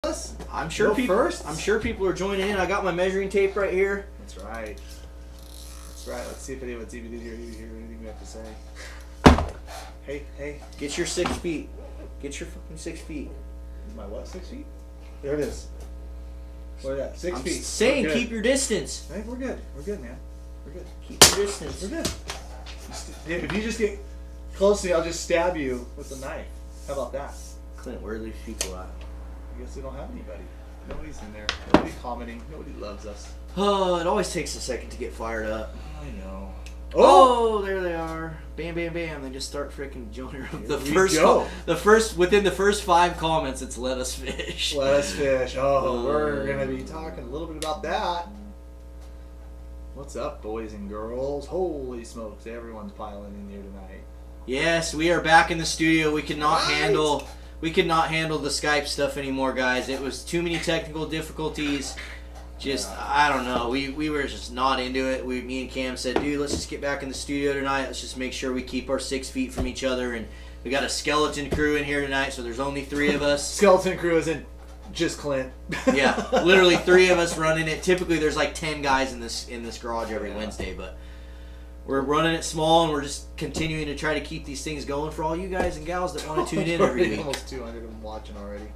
us? I'm sure people are joining in. I got my measuring tape right here. That's right. Let's see if anyone's even in here. You hear anything we have to say? Hey. Get your 6 feet. Get your fucking 6 feet. My what? 6 feet? There it is. What is that? 6 feet. I'm saying keep your distance. Hey, we're good. We're good, man. We're good. Keep your distance. We're good. If you just get close to me, I'll just stab you with a knife. How about that? Clint, where are these people at? I guess we don't have anybody. Nobody's in there. Nobody's commenting. Nobody loves us. Oh, it always takes a second to get fired up. I know. Oh, there they are. Bam, bam, bam. They just start freaking joining up. Within the first 5 comments, it's let us fish. Let us fish. Oh, we're going to be talking a little bit about that. What's up, boys and girls? Holy smokes, everyone's piling in here tonight. Yes, we are back in the studio. We could not handle the Skype stuff anymore, guys. It was too many technical difficulties. I don't know. We were just not into it. Me and Cam said, dude, let's just get back in the studio tonight. Let's just make sure we keep our 6 feet from each other. And we got a skeleton crew in here tonight, so there's only 3 of us. Skeleton crew isn't just Clint. Yeah, literally 3 of us running it. Typically, there's like 10 guys in this garage every Wednesday, but we're running it small, and we're just continuing to try to keep these things going for all you guys and gals that want to tune in every week. Almost 200 of them watching already.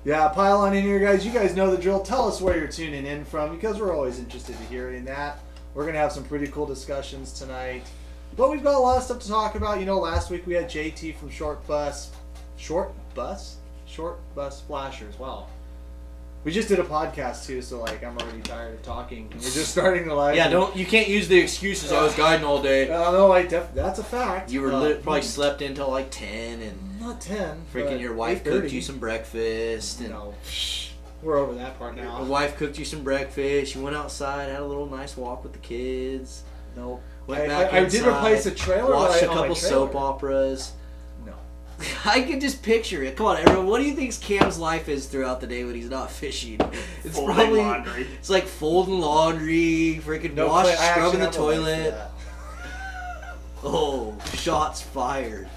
Yeah, pile on in here, guys. You guys know the drill. Tell us where you're tuning in from, because we're always interested to hearing that. We're going to have some pretty cool discussions tonight. But we've got a lot of stuff to talk about. You know, last week we had JT from Short Bus Flashers. Wow. We just did a podcast too, so like I'm already tired of talking. We're just starting the live. Yeah, you can't use the excuses. I was guiding all day. No, that's a fact. You were probably slept until like 10 and not 10. Freaking your wife cooked you some breakfast. And no, we're over that part now. Your wife cooked you some breakfast. You went outside, had a little nice walk with the kids. Nope. Went back inside. I did replace the trailer. Watched a couple soap operas. I can just picture it. Come on, everyone. What do you think Cam's life is throughout the day when he's not fishing? It's folding laundry. It's like folding laundry, freaking scrubbing the toilet. Oh, shots fired.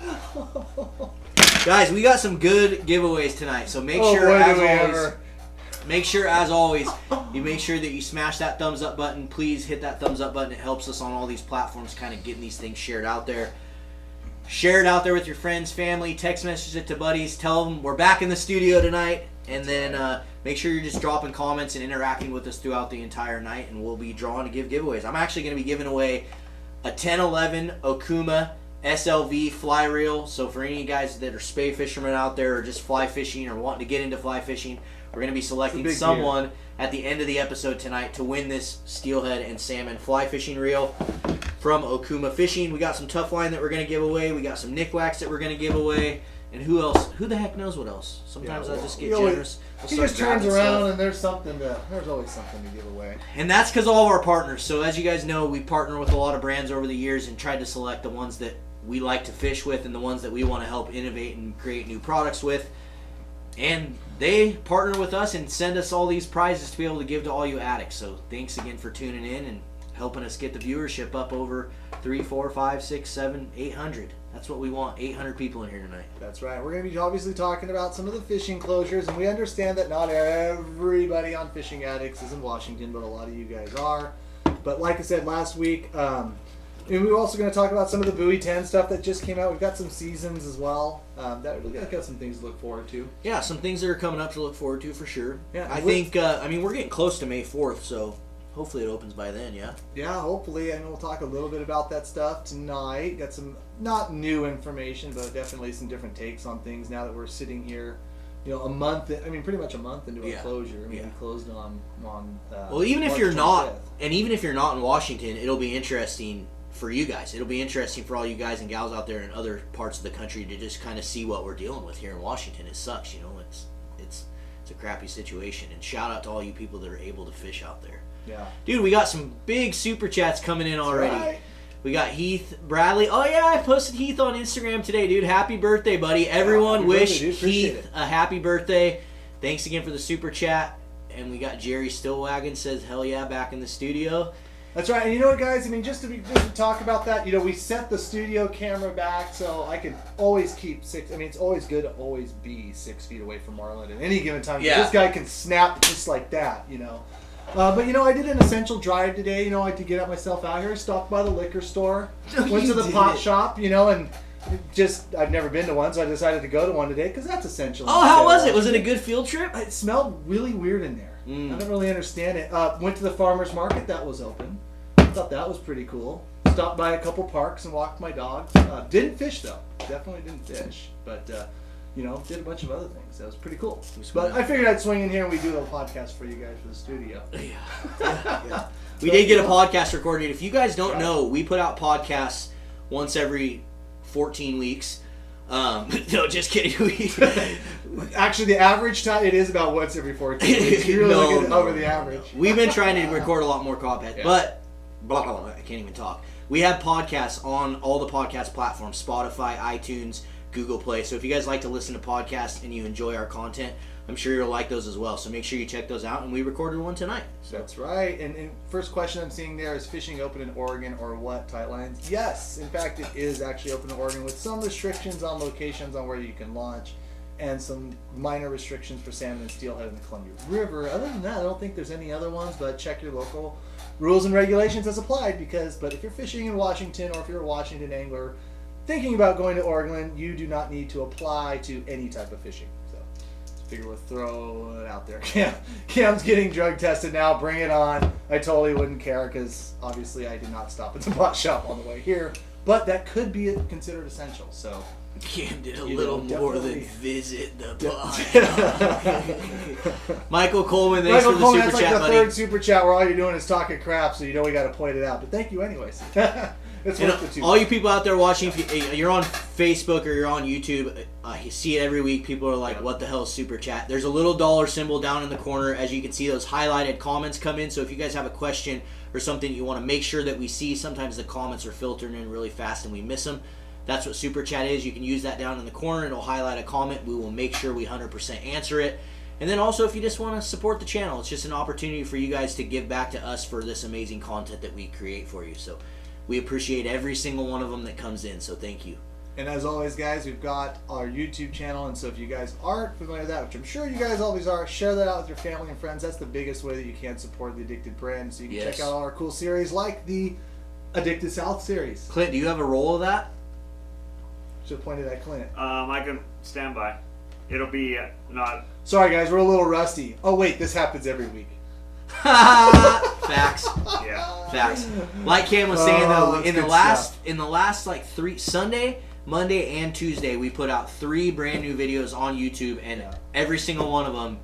Guys, we got some good giveaways tonight, so make sure as always, you make sure that you smash that thumbs up button. Please hit that thumbs up button. It helps us on all these platforms, kind of getting these things shared out there. Share it out there with your friends, family, text message it to buddies. Tell them we're back in the studio tonight. And then make sure you're just dropping comments and interacting with us throughout the entire night. And we'll be drawing to give giveaways. I'm actually going to be giving away a 1011 Okuma SLV fly reel. So for any guys that are spay fishermen out there or just fly fishing or wanting to get into fly fishing, we're going to be selecting someone at the end of the episode tonight to win this steelhead and salmon fly fishing reel from Okuma Fishing. We got some tough line that we're going to give away. We got some Nick Wax that we're going to give away. And who else? Who the heck knows what else? Sometimes I just get generous. He just turns around and there's always something to give away. And that's because of all of our partners. So as you guys know, we partner with a lot of brands over the years and tried to select the ones that we like to fish with and the ones that we want to help innovate and create new products with. And they partner with us and send us all these prizes to be able to give to all you addicts. So thanks again for tuning in and helping us get the viewership up over 3, 4, 5, 6, 7, 800. That's what we want. 800 people in here tonight. That's right. We're going to be obviously talking about some of the fishing closures, and we understand that not everybody on Fishing Addicts is in Washington, but a lot of you guys are. But like I said last week, and we're also going to talk about some of the Buoy 10 stuff that just came out. We've got some seasons as well. We've got some things to look forward to. Yeah, some things that are coming up to look forward to for sure. Yeah, I think, we're getting close to May 4th, so hopefully it opens by then, yeah? Yeah, hopefully. And we'll talk a little bit about that stuff tonight. Got some, not new information, but definitely some different takes on things now that we're sitting here, pretty much a month into a closure. We closed on well, even if March you're 25th. not, and even if you're not in Washington, it'll be interesting for you guys. It'll be interesting for all you guys and gals out there in other parts of the country to just kind of see what we're dealing with here in Washington. It sucks, it's a crappy situation. And shout out to all you people that are able to fish out there. Yeah. Dude, we got some big super chats coming in already. Right. We got Heath Bradley. Oh, yeah, I posted Heath on Instagram today, dude. Happy birthday, buddy. Everyone wish Heath a happy birthday. Thanks again for the super chat. And we got Jerry Stillwagon says, hell yeah, back in the studio. That's right. And you know what, guys? I mean, just to talk about that, we set the studio camera back so I can always keep 6. I mean, it's always good to always be 6 feet away from Marlon at any given time. Yeah. This guy can snap just like that, But I did an essential drive today. I had to get myself out here. Stopped by the liquor store. Went to the pot shop, and I've never been to one, so I decided to go to one today because that's essential. Oh, how was it? Was it a good field trip? It smelled really weird in there. I don't really understand it. Went to the farmer's market that was open. Thought that was pretty cool. Stopped by a couple parks and walked my dog. Didn't fish though. Definitely didn't fish. But did a bunch of other things. That was pretty cool. But I figured I'd swing in here and we'd do a little podcast for you guys for the studio. Yeah. We did get a podcast recorded. If you guys don't know, we put out podcasts once every 14 weeks. No, just kidding. Actually, the average time, it is about once every 14 weeks. You're really looking over the average. We've been trying to record a lot more content, but blah, blah, blah, I can't even talk. We have podcasts on all the podcast platforms, Spotify, iTunes, Google Play. So if you guys like to listen to podcasts and you enjoy our content, I'm sure you'll like those as well. So make sure you check those out. And we recorded one tonight. So. That's right. And first question I'm seeing there is fishing open in Oregon or what, Tightlines? Yes. In fact, it is actually open in Oregon with some restrictions on locations on where you can launch and some minor restrictions for salmon and steelhead in the Columbia River. Other than that, I don't think there's any other ones, but check your local rules and regulations as applied but if you're fishing in Washington or if you're a Washington angler thinking about going to Oregon, you do not need to apply to any type of fishing. Figure we'll throw it out there. Cam's getting drug tested now. Bring it on. I totally wouldn't care because obviously I did not stop at the pot shop on the way here. But that could be considered essential. So Cam did a little more than visit the pot shop. Michael Coleman, thanks for the super that's chat, like the buddy. third super chat where all you're doing is talking crap, so we got to point it out. But thank you anyways. It's worth it too. All you people out there watching, if you're on Facebook or you're on YouTube, you see it every week. People are like, what the hell is super chat? There's a little dollar symbol down in the corner. As you can see, those highlighted comments come in. So if you guys have a question or something you want to make sure that we see, sometimes the comments are filtered in really fast and we miss them. That's what super chat is. You can use that down in the corner. It'll highlight a comment. We will make sure we 100% answer it. And then also, if you just want to support the channel, it's just an opportunity for you guys to give back to us for this amazing content that we create for you. So we appreciate every single one of them that comes in, so thank you. And as always, guys, we've got our YouTube channel, and so if you guys aren't familiar with that, which I'm sure you guys always are, share that out with your family and friends. That's the biggest way that you can support the Addicted brand, so you can check out all our cool series like the Addicted South series. Clint, do you have a roll of that? Should have pointed at Clint. I can stand by. It'll be not... Sorry, guys, we're a little rusty. Oh, wait, this happens every week. Facts. Yeah. Facts. Like Cam was saying though, in the last like 3 Sunday, Monday, and Tuesday, we put out 3 brand new videos on YouTube, and every single one of them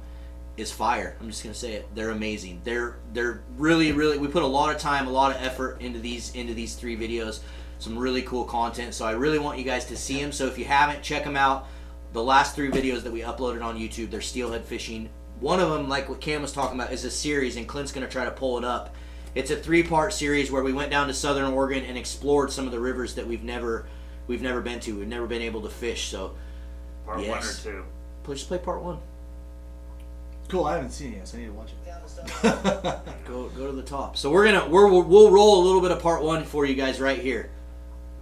is fire. I'm just gonna say it. They're amazing. They're really, really. We put a lot of time, a lot of effort into these 3 videos. Some really cool content. So I really want you guys to see them. So if you haven't, check them out. The last 3 videos that we uploaded on YouTube, they're steelhead fishing. One of them, like what Cam was talking about, is a series, and Clint's going to try to pull it up. It's a 3-part series where we went down to Southern Oregon and explored some of the rivers that we've never been to. We've never been able to fish. So, Part 1 or 2. Just play part 1. Cool, I haven't seen it yet, so I need to watch it. Go to the top. So we'll roll a little bit of part 1 for you guys right here.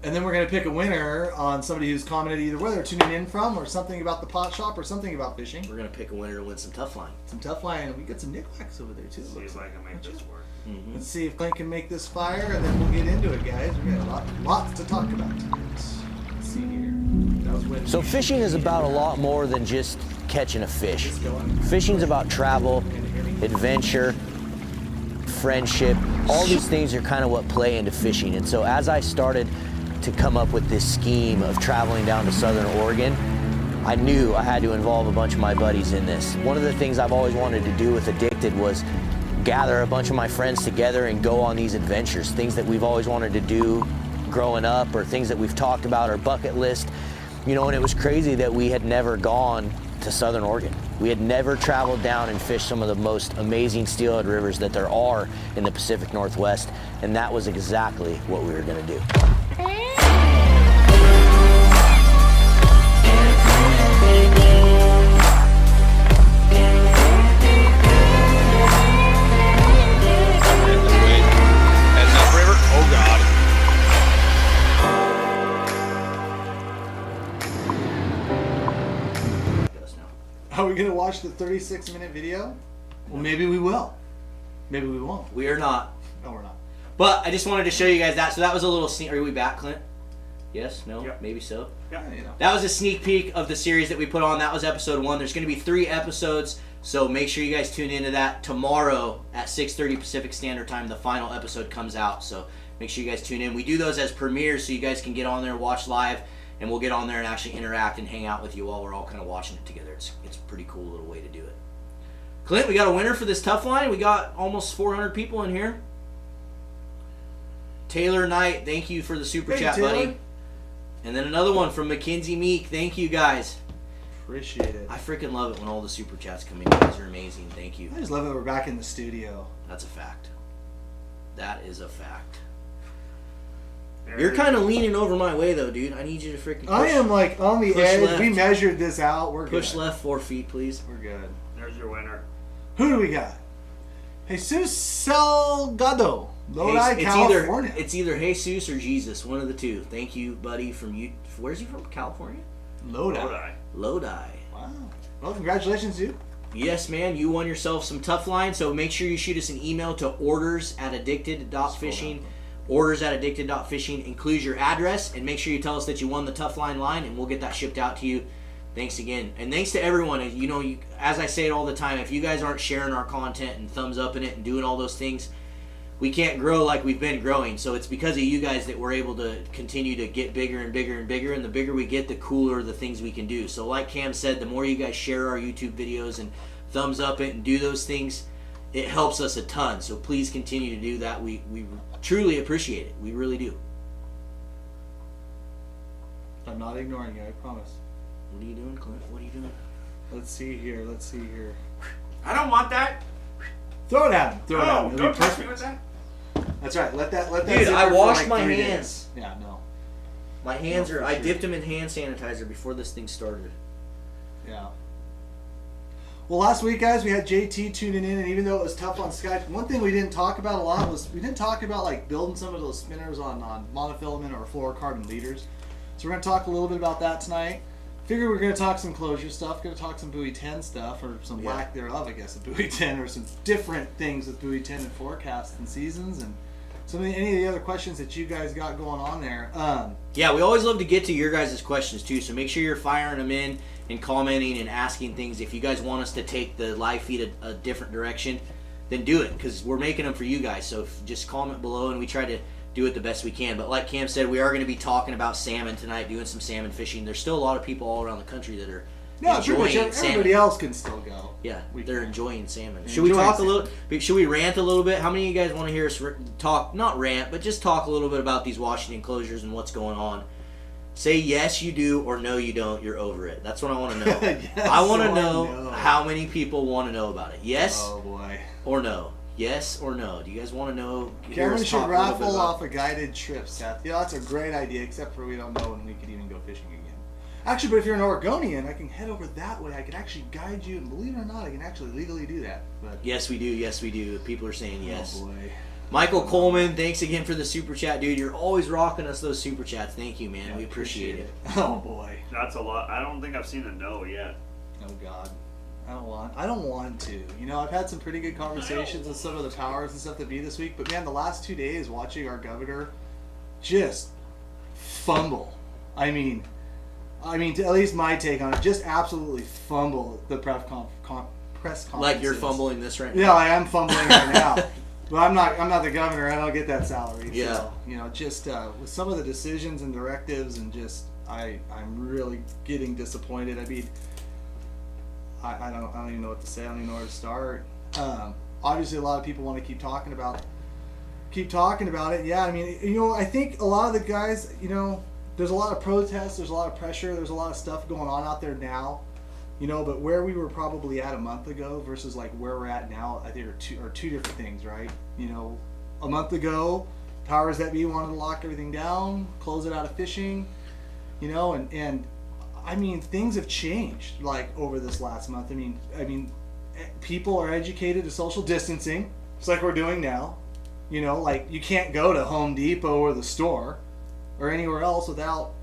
And then we're going to pick a winner on somebody who's commented either where they're tuning in from or something about the pot shop or something about fishing. We're going to pick a winner to win some tough line. Some tough line, and we got some knickknacks over there too. See if I can make this work. Mm-hmm. Let's see if Clint can make this fire, and then we'll get into it, guys. We got lots to talk about tonight. Let's see here. That was when So fishing is about a lot more than just catching a fish. Fishing's about travel, adventure, friendship. All these things are kind of what play into fishing. And so as I started to come up with this scheme of traveling down to Southern Oregon, I knew I had to involve a bunch of my buddies in this. One of the things I've always wanted to do with Addicted was gather a bunch of my friends together and go on these adventures, things that we've always wanted to do growing up or things that we've talked about, our bucket list. You know, and it was crazy that we had never gone to Southern Oregon. We had never traveled down and fished some of the most amazing steelhead rivers that there are in the Pacific Northwest, and that was exactly what we were gonna do. the 36-minute video? Well, maybe we will. Maybe we won't. We are not. No, we're not. But I just wanted to show you guys that. So that was a little sneak. Are we back, Clint? Yes? No? Yep. Maybe so? Yeah. You know. That was a sneak peek of the series that we put on. That was episode 1. There's going to be 3 episodes, so make sure you guys tune into that. Tomorrow at 6:30 Pacific Standard Time, the final episode comes out, so make sure you guys tune in. We do those as premieres, so you guys can get on there, watch live, and we'll get on there and actually interact and hang out with you while we're all kind of watching it together. It's a pretty cool little way to do it. Clint, we got a winner for this tough line. We got almost 400 people in here. Taylor Knight, thank you for the super chat, Taylor. buddy. And then another one from Mackenzie Meek. Thank you, guys. Appreciate it. I freaking love it when all the super chats come in. You guys are amazing. Thank you. I just love that we're back in the studio. That's a fact. That is a fact. There You're it kind of is. leaning over my way, though, dude. I need you to freaking push. I am like on the push edge. left. We measured this out. We're Push good. left 4 feet, please. We're good. There's your winner. Who do we got? Jesus Salgado, Lodi, California. It's either Jesus or Jesus, one of the two. Thank you, buddy. From you, where's he from? California? Lodi. Lodi. Wow. Well, congratulations, dude. Yes, man. You won yourself some tough line. So make sure you shoot us an email to orders@addicted.fishing. Orders@addicted.fishing. Include your address and make sure you tell us that you won the tough line, and we'll get that shipped out to you. Thanks again, and thanks to everyone. You know, as I say it all the time, if you guys aren't sharing our content and thumbs up in it and doing all those things, we can't grow like we've been growing. So it's because of you guys that we're able to continue to get bigger and bigger and bigger, and the bigger we get, the cooler the things we can do. So like Cam said, the more you guys share our YouTube videos and thumbs up it and do those things, it helps us a ton. So please continue to do that. We truly appreciate it. We really do. I'm not ignoring you, I promise. What are you doing, Clint? What are you doing? Let's see here. I don't want that. Throw it at him. Throw it at No, him. It'll don't be touch me perfect. with that. That's right. Let that. Dude, sit I there for washed like my 3 days. hands. Yeah, no. My hands No, are. for I sure. dipped them in hand sanitizer before this thing started. Yeah. Well, last week, guys, we had JT tuning in, and even though it was tough on Skype, one thing we didn't talk about a lot was we didn't talk about like building some of those spinners on monofilament or fluorocarbon leaders. So we're going to talk a little bit about that tonight. Figure we're going to talk some closure stuff, going to talk some buoy 10 stuff, or some lack thereof, I guess, of buoy 10, or some different things with buoy 10 and forecasts and seasons, and any of the other questions that you guys got going on there. Yeah, we always love to get to your guys' questions too, so make sure you're firing them in and commenting and asking things. If you guys want us to take the live feed a different direction, then do it, because we're making them for you guys. So just comment below, and we try to do it the best we can. But like Cam said, we are going to be talking about salmon tonight, doing some salmon fishing. There's still a lot of people all around the country that are enjoying salmon. Everybody else can still go. Yeah, they're enjoying salmon. They're Should we enjoying talk salmon. a little? Should we rant a little bit? How many of you guys want to hear us talk? Not rant, but just talk a little bit about these Washington closures and what's going on. Say yes, you do, or no, you don't. You're over it. That's what I want to know. Yes, I want to or know no. how many people want to know about it. Yes Oh boy. or no. Yes or no. Do you guys want to know? Hear Cameron us should talk a little bit raffle about- off a guided trip, Seth. Yeah, that's a great idea, except for we don't know when we could even go fishing again. Actually, but if you're an Oregonian, I can head over that way. I can actually guide you, and believe it or not, I can actually legally do that. But Yes, we do. Yes, we do. People are saying yes. Oh boy. Michael Coleman, thanks again for the super chat, dude. You're always rocking us those super chats. Thank you, man. Yeah, we appreciate it. Oh boy. That's a lot. I don't think I've seen a no yet. Oh God. I don't want to. You know, I've had some pretty good conversations with some of the powers and stuff that be this week, but man, the last 2 days watching our governor just fumble. I mean, at least my take on it, just absolutely fumble the press conference. Like you're fumbling this right now. Yeah, I am fumbling right now. But I'm not the governor. I don't get that salary. Yeah. So, you know, just with some of the decisions and directives, and just I'm really getting disappointed. I mean, I don't even know what to say. I don't even know where to start. Obviously, a lot of people want to keep talking about it. Yeah, I mean, you know, I think a lot of the guys, you know, there's a lot of protests, there's a lot of pressure, there's a lot of stuff going on out there now, you know. But where we were probably at a month ago versus like where we're at now, I think are two different things, right? You know, a month ago, powers that be wanted to lock everything down, close it out of fishing, you know, and I mean, things have changed like over this last month. I mean, people are educated to social distancing, just like we're doing now. You know, like you can't go to Home Depot or the store or anywhere else without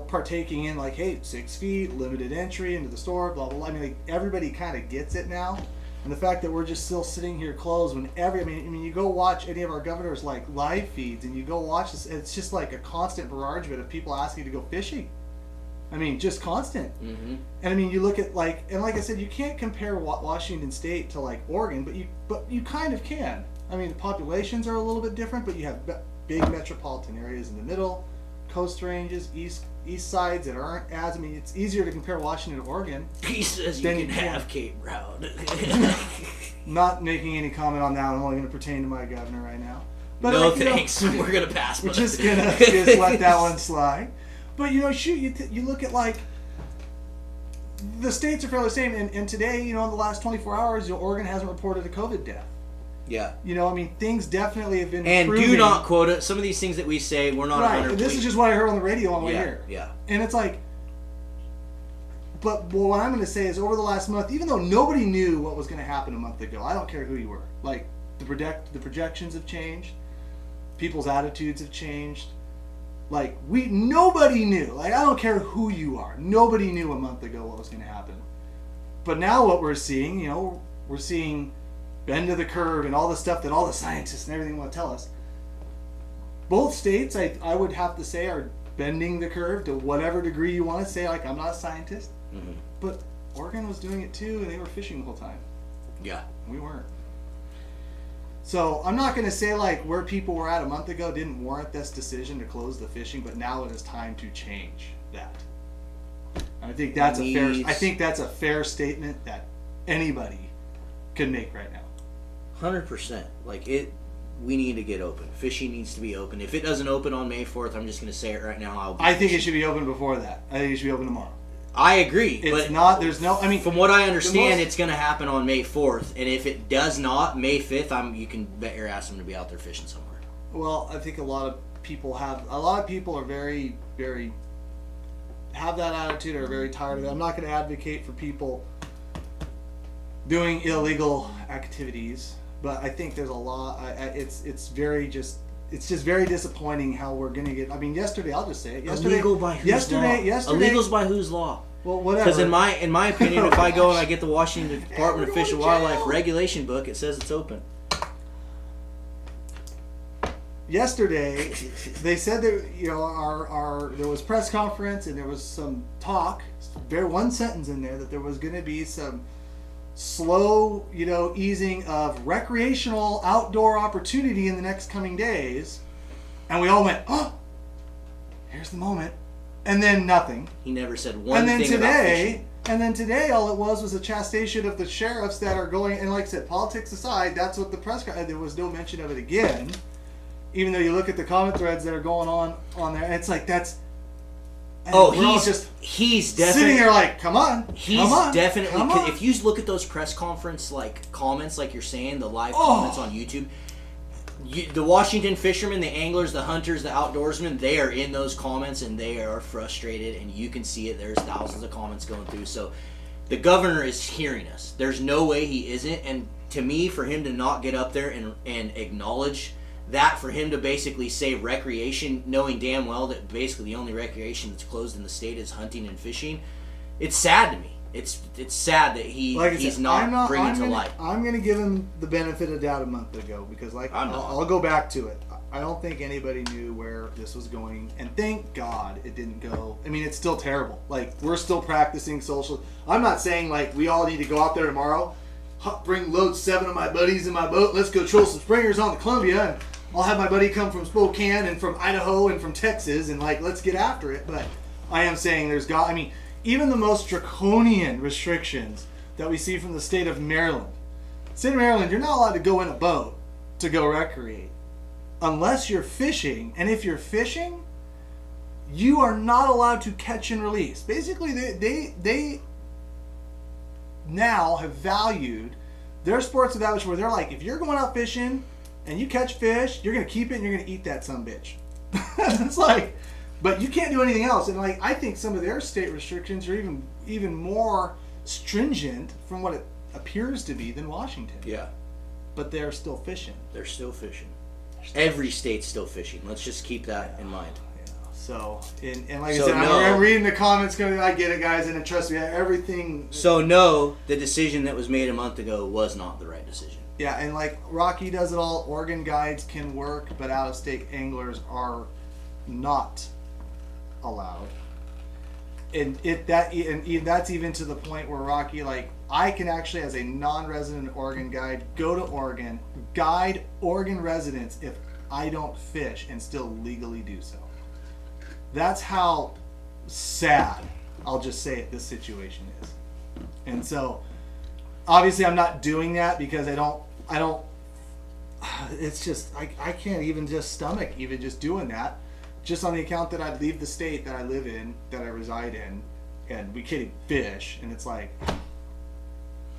partaking in like, hey, 6 feet, limited entry into the store, blah, blah, blah. I mean, like, everybody kind of gets it now. And the fact that we're just still sitting here closed when I mean, you go watch any of our governors like live feeds and you go watch this, it's just like a constant barragement of people asking to go fishing. I mean, just constant. Mm-hmm. And I mean, you look at like I said, you can't compare Washington State to like Oregon, but you kind of can. I mean, the populations are a little bit different, but you have big metropolitan areas in the middle, coast ranges, east sides that aren't as. I mean, it's easier to compare Washington to Oregon. He says you can have Cape Brown. Not making any comment on that. I'm only going to pertain to my governor right now. But no thanks. We're going to pass. We're just going to just let that one slide. But you look at like the states are fairly the same. And today, in the last 24 hours, Oregon hasn't reported a COVID death. Yeah. I mean, things definitely have been And improving. do not quote it. Some of these things that we say, we're not right. 100%. This is just what I heard on the radio on the way here. Yeah. And it's like, but what I'm going to say is over the last month, even though nobody knew what was going to happen a month ago, I don't care who you were. Like, the projections have changed. People's attitudes have changed. Like, nobody knew. Like, I don't care who you are. Nobody knew a month ago what was going to happen. But now what we're seeing, we're seeing bend to the curve and all the stuff that all the scientists and everything want to tell us. Both states, I would have to say, are bending the curve to whatever degree you want to say. Like, I'm not a scientist. Mm-hmm. But Oregon was doing it too, and they were fishing the whole time. Yeah. We weren't. So I'm not going to say like where people were at a month ago didn't warrant this decision to close the fishing, but now it is time to change that. I think that's a fair statement that anybody can make right now. 100%. Like it, we need to get open. Fishing needs to be open. If it doesn't open on May 4th, I'm just going to say it right now. I think it should be open before that. I think it should be open tomorrow. I agree. It's not. There's no. I mean, from what I understand, it's going to happen on May 4th, and if it does not, May 5th, you can bet your ass I'm going to be out there fishing somewhere. Well, I think a lot of people are very, very have that attitude, are very tired of it. I'm not going to advocate for people doing illegal activities, but I think there's a lot. It's just very disappointing how we're going to get. I mean, yesterday, I'll just say it. Illegal by whose law? Illegals by whose law? Well, whatever. Because in my opinion, if I go and I get the Washington Department of Fish and Wildlife regulation book, it says it's open. Yesterday, they said that there was press conference and there was some talk. There one sentence in there that there was going to be some slow, easing of recreational outdoor opportunity in the next coming days, and we all went, "Oh, here's the moment," and then nothing. He never said one thing about fishing. And then today, all it was a chastisement of the sheriffs that are going. And like I said, politics aside, that's what the press. There was no mention of it again, even though you look at the comment threads that are going on there. And it's like that's. He's definitely sitting here like, come on. Definitely. If you look at those press conference comments, like you're saying, the live comments on YouTube, the Washington fishermen, the anglers, the hunters, the outdoorsmen, they are in those comments and they are frustrated, and you can see it. There's thousands of comments going through. So the governor is hearing us. There's no way he isn't. And to me, for him to not get up there and acknowledge that, for him to basically say recreation, knowing damn well that basically the only recreation that's closed in the state is hunting and fishing, it's sad to me. It's sad that he's not bringing to light. I'm going to give him the benefit of doubt a month ago because I'll go back to it. I don't think anybody knew where this was going, and thank God it didn't go. I mean, it's still terrible. Like, we're still practicing social. I'm not saying we all need to go out there tomorrow, load 7 of my buddies in my boat, let's go troll some springers on the Columbia, and I'll have my buddy come from Spokane and from Idaho and from Texas, and let's get after it. But I am saying even the most draconian restrictions that we see from the state of Maryland. State of Maryland, you're not allowed to go in a boat to go recreate unless you're fishing. And if you're fishing, you are not allowed to catch and release. Basically, they now have valued their sports establishment where they're like, if you're going out fishing and you catch fish, you're going to keep it and you're going to eat that sumbitch. It's like, but you can't do anything else. And I think some of their state restrictions are even more stringent from what it appears to be than Washington. Yeah. But they're still fishing. Every state's still fishing. Let's just keep that in mind. Yeah. So, and like So I said, no. I'm reading the comments. I get it, guys, and trust me, everything. So no, the decision that was made a month ago was not the right decision. Yeah, and like Rocky does it all. Oregon guides can work, but out-of-state anglers are not allowed. And that's even to the point where Rocky, like, I can actually, as a non-resident Oregon guide, go to Oregon, guide Oregon residents if I don't fish, and still legally do so. That's how sad, I'll just say it, this situation is. And so, obviously, I'm not doing that because I don't. It's just I can't even just stomach even just doing that, just on the account that I'd leave the state that I live in, that I reside in, and we can't even fish, and it's like.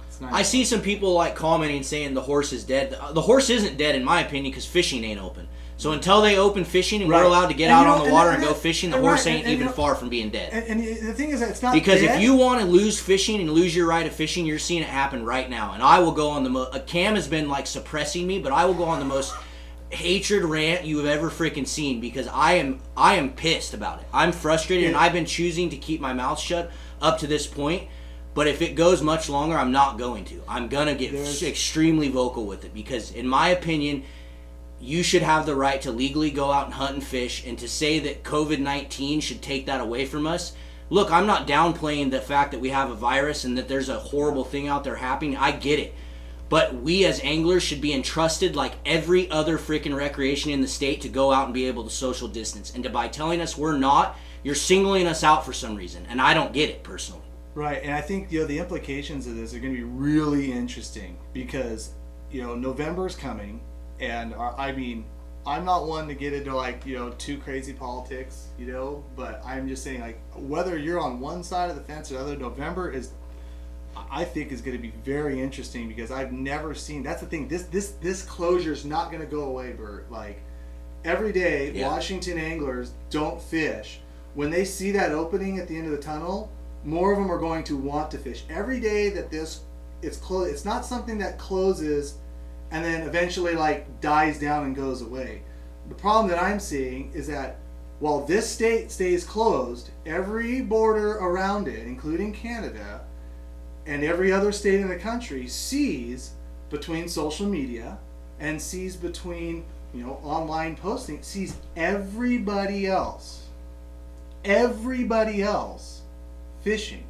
It's not I see some people like commenting saying the horse is dead. The horse isn't dead in my opinion because fishing ain't open. So until they open fishing and Right. we're allowed to get And out you know, on the and water that- and go and fishing, the and horse right, ain't and even you know- far from being dead. And the thing is that it's not Because dead. if you want to lose fishing and lose your right of fishing, you're seeing it happen right now. And I will go on the most. Cam has been like suppressing me, but I will go on the most hatred rant you have ever freaking seen because I am pissed about it. I'm frustrated, and I've been choosing to keep my mouth shut up to this point. But if it goes much longer, I'm not going to. I'm gonna get extremely vocal with it because, in my opinion, you should have the right to legally go out and hunt and fish, and to say that COVID-19 should take that away from us. Look, I'm not downplaying the fact that we have a virus and that there's a horrible thing out there happening. I get it. But we as anglers should be entrusted like every other freaking recreation in the state to go out and be able to social distance. And by telling us we're not, you're singling us out for some reason. And I don't get it personally. Right, and I think the implications of this are going to be really interesting because November's coming, and I'm not one to get into too crazy politics, but I'm just saying whether you're on one side of the fence or the other, November I think is going to be very interesting because I've never seen. That's the thing. This closure is not going to go away, Bert. Like every day, Washington anglers don't fish. When they see that opening at the end of the tunnel, more of them are going to want to fish. Every day that it's closed, it's not something that closes and then eventually dies down and goes away. The problem that I'm seeing is that while this state stays closed, every border around it, including Canada, and every other state in the country sees between social media and sees between online posting, sees everybody else fishing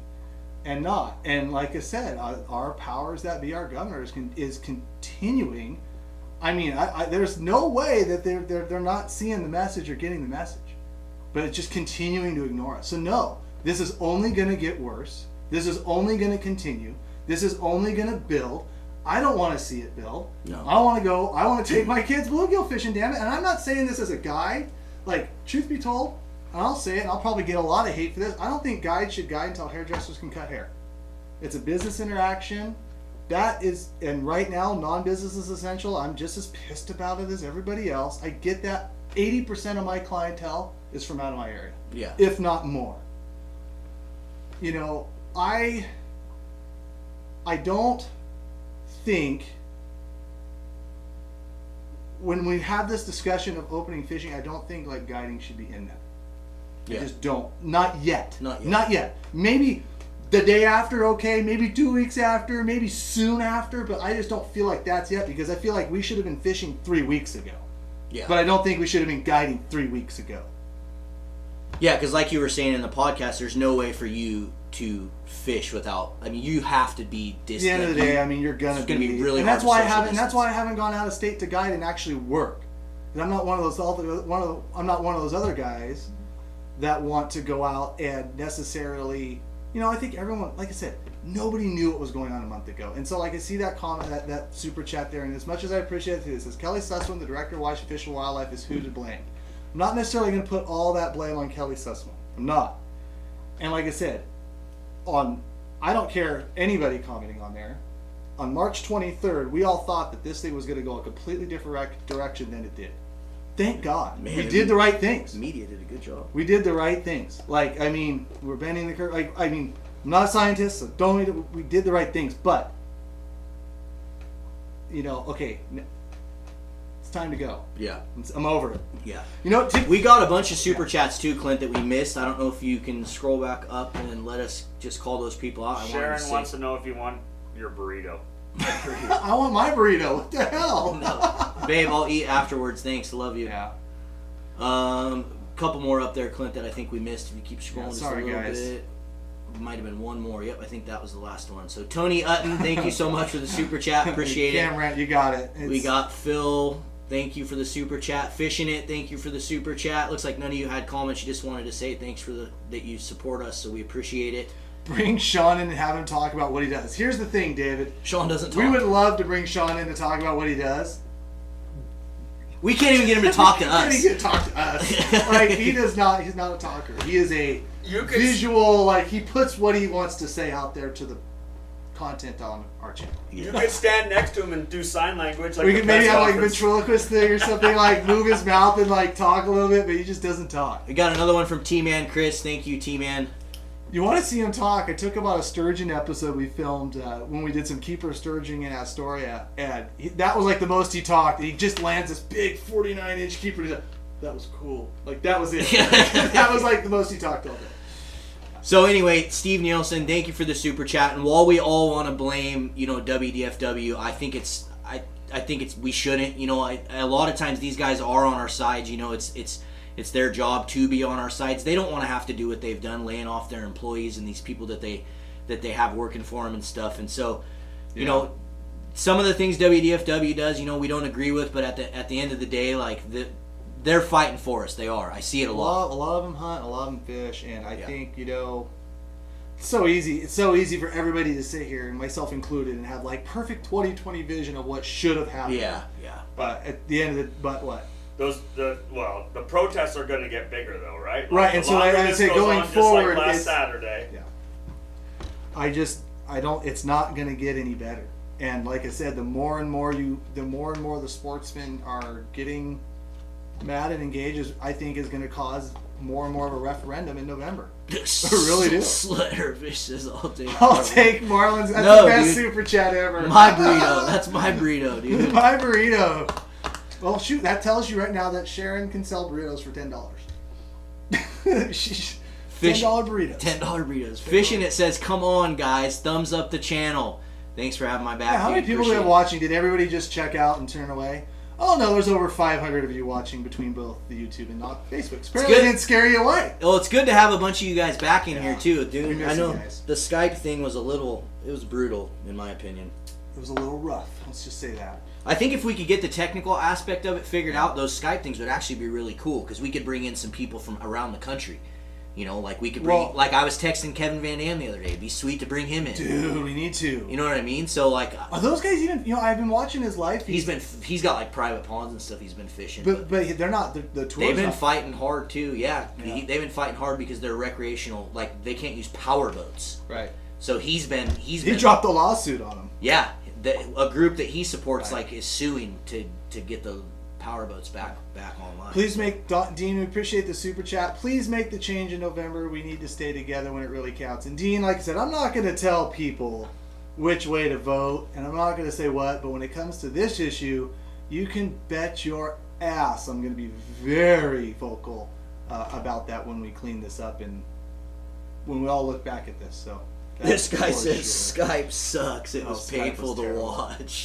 and not. And like I said, our powers that be, our governors is continuing. I mean, there's no way that they're not seeing the message or getting the message, but it's just continuing to ignore us. So no, this is only going to get worse. This is only going to continue. This is only going to build. I don't want to see it build. No. I want to go. I want to take my kids bluegill fishing, damn it. And I'm not saying this as a guide. Truth be told, and I'll say it, and I'll probably get a lot of hate for this, I don't think guides should guide until hairdressers can cut hair. It's a business interaction. That is, and right now, non-business is essential. I'm just as pissed about it as everybody else. I get that 80% of my clientele is from out of my area. Yeah. If not more. I don't think when we have this discussion of opening fishing, I don't think guiding should be in that. Yeah. I just don't. Not yet. Not yet. Maybe the day after, okay. Maybe 2 weeks after. Maybe soon after. But I just don't feel like that's yet because I feel like we should have been fishing 3 weeks ago. Yeah. But I don't think we should have been guiding 3 weeks ago. Yeah, because like you were saying in the podcast, there's no way for you to fish without. I mean, you have to be distant. At the end of the day, I mean, you're gonna be really. And hard that's why I to haven't. social And that's why I haven't gone out of state to guide and actually work. 'Cause I'm not one of those. I'm not one of those other guys that want to go out and necessarily. I think everyone, like I said, nobody knew what was going on a month ago. And so, I see that comment, that super chat there, and as much as I appreciate it, it says Kelly Sussman, the director of Washington Fish and Wildlife, is who to blame. I'm not necessarily going to put all that blame on Kelly Sussman. I'm not. And like I said, I don't care anybody commenting on there. On March 23rd, we all thought that this thing was going to go a completely different direction than it did. Thank God. Man, we did the right things. Media did a good job. We did the right things. We're bending the curve. I'm not a scientist, so we did the right things. But, okay, it's time to go. Yeah. I'm over it. Yeah. You know, We got a bunch of super chats too, Clint, that we missed. I don't know if you can scroll back up and let us just call those people out. Sharon wants to know if you want your burrito. I want my burrito. What the hell? No. Babe, I'll eat afterwards. Thanks. Love you. Yeah. Couple more up there, Clint, that I think we missed. If you keep scrolling just a little guys. bit. Might have been one more. Yep, I think that was the last one. So Tony Utton, thank you so much for the super chat. Appreciate it. Cameron, you got it. We got Phil. Thank you for the super chat. Fishing It, thank you for the super chat. Looks like none of you had comments. You just wanted to say thanks for that you support us, so we appreciate it. Bring Sean in and have him talk about what he does. Here's the thing, David. Sean doesn't talk. We would love to bring Sean in to talk about what he does. We can't even get him to talk to He us. can't even get to talk to us. Like, he does not. He's not a talker. He is a visual. Like, he puts what he wants to say out there to the content on our channel. You could stand next to him and do sign language. Like We the could maybe press have like a conference. ventriloquist thing or something, like move his mouth and like talk a little bit, but he just doesn't talk. We got another one from T-Man Chris. Thank you, T-Man. You want to see him talk? I took about a sturgeon episode we filmed when we did some keeper sturgeon in Astoria, and that was like the most he talked. He just lands this big 49-inch keeper. He's like, that was cool. Like, that was it. That was like the most he talked all day. So anyway, Steve Nielsen, thank you for the super chat. And while we all want to blame, WDFW, I think it's we shouldn't. A lot of times these guys are on our sides. It's their job to be on our sides. They don't want to have to do what they've done, laying off their employees and these people that they have working for them and stuff. And so, some of the things WDFW does, we don't agree with, but at the end of the day, like they're fighting for us. They are. I see it a lot. A lot of them hunt, a lot of them fish, and I think it's so easy. It's so easy for everybody to sit here, and myself included, and have like perfect 20/20 vision of what should have happened. Yeah. But at the end of it, but what? The protests are going to get bigger though, right? Like, Right, and so I say going forward, just like last it's Saturday. Yeah. It's not going to get any better. And like I said, the more and more the sportsmen are getting mad and engaged, I think is going to cause more and more of a referendum in November. I really do. Slater fishes all day. I'll take Marlins. That's No, the best dude. super chat ever. My burrito. That's my burrito, dude. My burrito. Well, shoot, that tells you right now that Sharon can sell burritos for $10. $10 burritos. $10 burritos. Fishing It says, come on, guys. Thumbs up the channel. Thanks for having my back. Yeah, how many people do we have watching? Did everybody just check out and turn away? Oh, no, there's over 500 of you watching between both the YouTube and not Facebook. Apparently it didn't scare you away. Well, it's good to have a bunch of you guys back in here, too, We dude. miss I know you guys. the Skype thing was it was brutal, in my opinion. It was a little rough. Let's just say that. I think if we could get the technical aspect of it figured out, those Skype things would actually be really cool because we could bring in some people from around the country. Like we could bring, like I was texting Kevin Van Dam the other day. It'd be sweet to bring him in. Dude, we need to. You know what I mean? So like, Are those guys even? I've been watching his life. he's got like private ponds and stuff. He's been fishing. But they're not the tours. They've been not- fighting hard too. Yeah. They've been fighting hard because they're recreational. Like they can't use power boats. Right. So he He dropped the lawsuit on him. Yeah, a group that he supports is suing to get the power boats back online. Please make Dean. We appreciate the super chat. Please make the change in November. We need to stay together when it really counts. And Dean, like I said, I'm not going to tell people which way to vote, and I'm not going to say what. But when it comes to this issue, you can bet your ass I'm going to be very vocal about that when we clean this up and when we all look back at this. So. This guy for says sure. Skype sucks. It was Skype painful was to terrible. watch.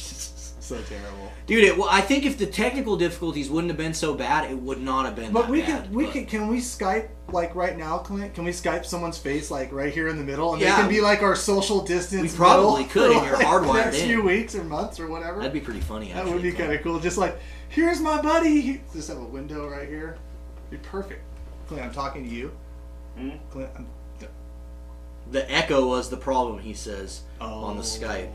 So terrible. Dude, I think if the technical difficulties wouldn't have been so bad, it would not have been But that we bad. can we Skype like right now, Clint? Can we Skype someone's face like right here in the middle, and Yeah. they can be like our social distance? We probably middle could, for, and you're like, hardwired the next in. few weeks or months or whatever. That'd be pretty funny, actually. That would be kind of cool. Just like, here's my buddy. Just have a window right here. It'd be perfect. Clint, I'm talking to you. Clint, The echo was the problem, he says, on the Oh. Skype.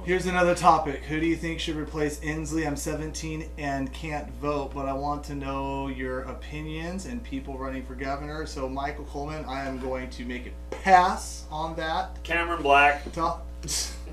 Here's another topic. Who do you think should replace Inslee? I'm 17 and can't vote, but I want to know your opinions and people running for governor. So, Michael Coleman, I am going to make it pass on that. Cameron Black.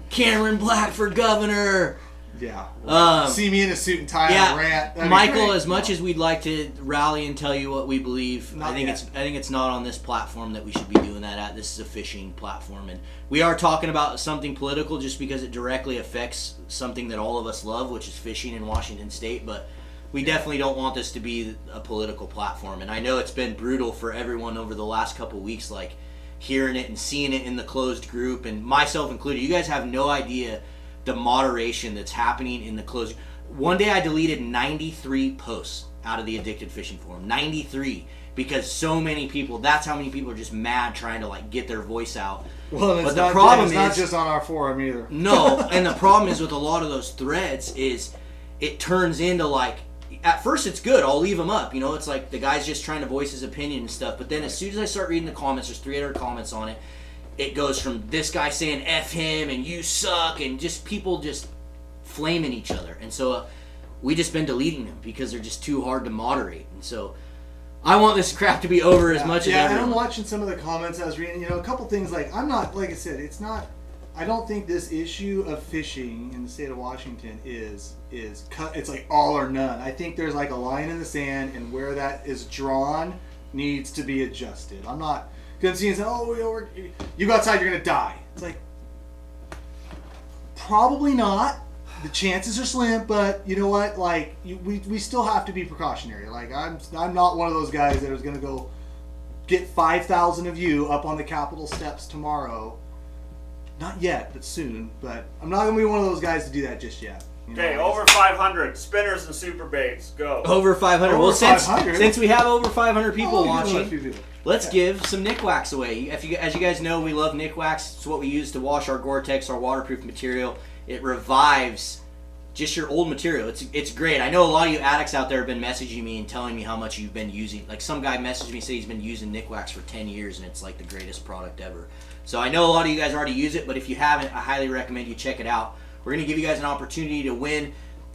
Cameron Black for governor. Yeah. See me in a suit and tie and rant. That'd Michael, as much as we'd like to rally and tell you what we believe, Not I think yet. it's not on this platform that we should be doing that at. This is a fishing platform, and we are talking about something political just because it directly affects something that all of us love, which is fishing in Washington State. But we definitely don't want this to be a political platform. And I know it's been brutal for everyone over the last couple weeks, like hearing it and seeing it in the closed group, and myself included. You guys have no idea the moderation that's happening in the closed. One day I deleted 93 posts out of the Addicted Fishing Forum. 93. Because so many people, that's how many people are just mad trying to like get their voice out. Well, but the problem it's not just on our forum either. No, and the problem is with a lot of those threads is it turns into like, at first it's good, I'll leave them up, you know, it's like the guy's just trying to voice his opinion and stuff, but then as soon as I start reading the comments, there's 300 comments on it, it goes from this guy saying F him and you suck and just people just flaming each other. And so we just been deleting them because they're just too hard to moderate. And so I want this crap to be over as much as everyone. Yeah, and I'm watching some of the comments I was reading, you know, a couple things like, I'm not, like I said, it's not, I don't think this issue of fishing in the state of Washington is cut, it's like all or none. I think there's like a line in the sand, and where that is drawn needs to be adjusted. I'm not going to see and say, oh, you go outside, you're going to die. It's like, probably not. The chances are slim, but you know what? Like, we still have to be precautionary. Like, I'm not one of those guys that is going to go get 5,000 of you up on the Capitol steps tomorrow. Not yet, but soon. But I'm not going to be one of those guys to do that just yet. You know, Okay, over 500 spinners and super baits. Go. Over 500. Over Well, 500? since we have over 500 people you know, a few watching, people. let's give some Nick Wax away. As you guys know, we love Nick Wax. It's what we use to wash our Gore-Tex, our waterproof material. It revives just your old material. It's great. I know a lot of you addicts out there have been messaging me and telling me how much you've been using. Like some guy messaged me, said he's been using Nick Wax for 10 years and it's like the greatest product ever. So I know a lot of you guys already use it, but if you haven't, I highly recommend you check it out. We're going to give you guys an opportunity to win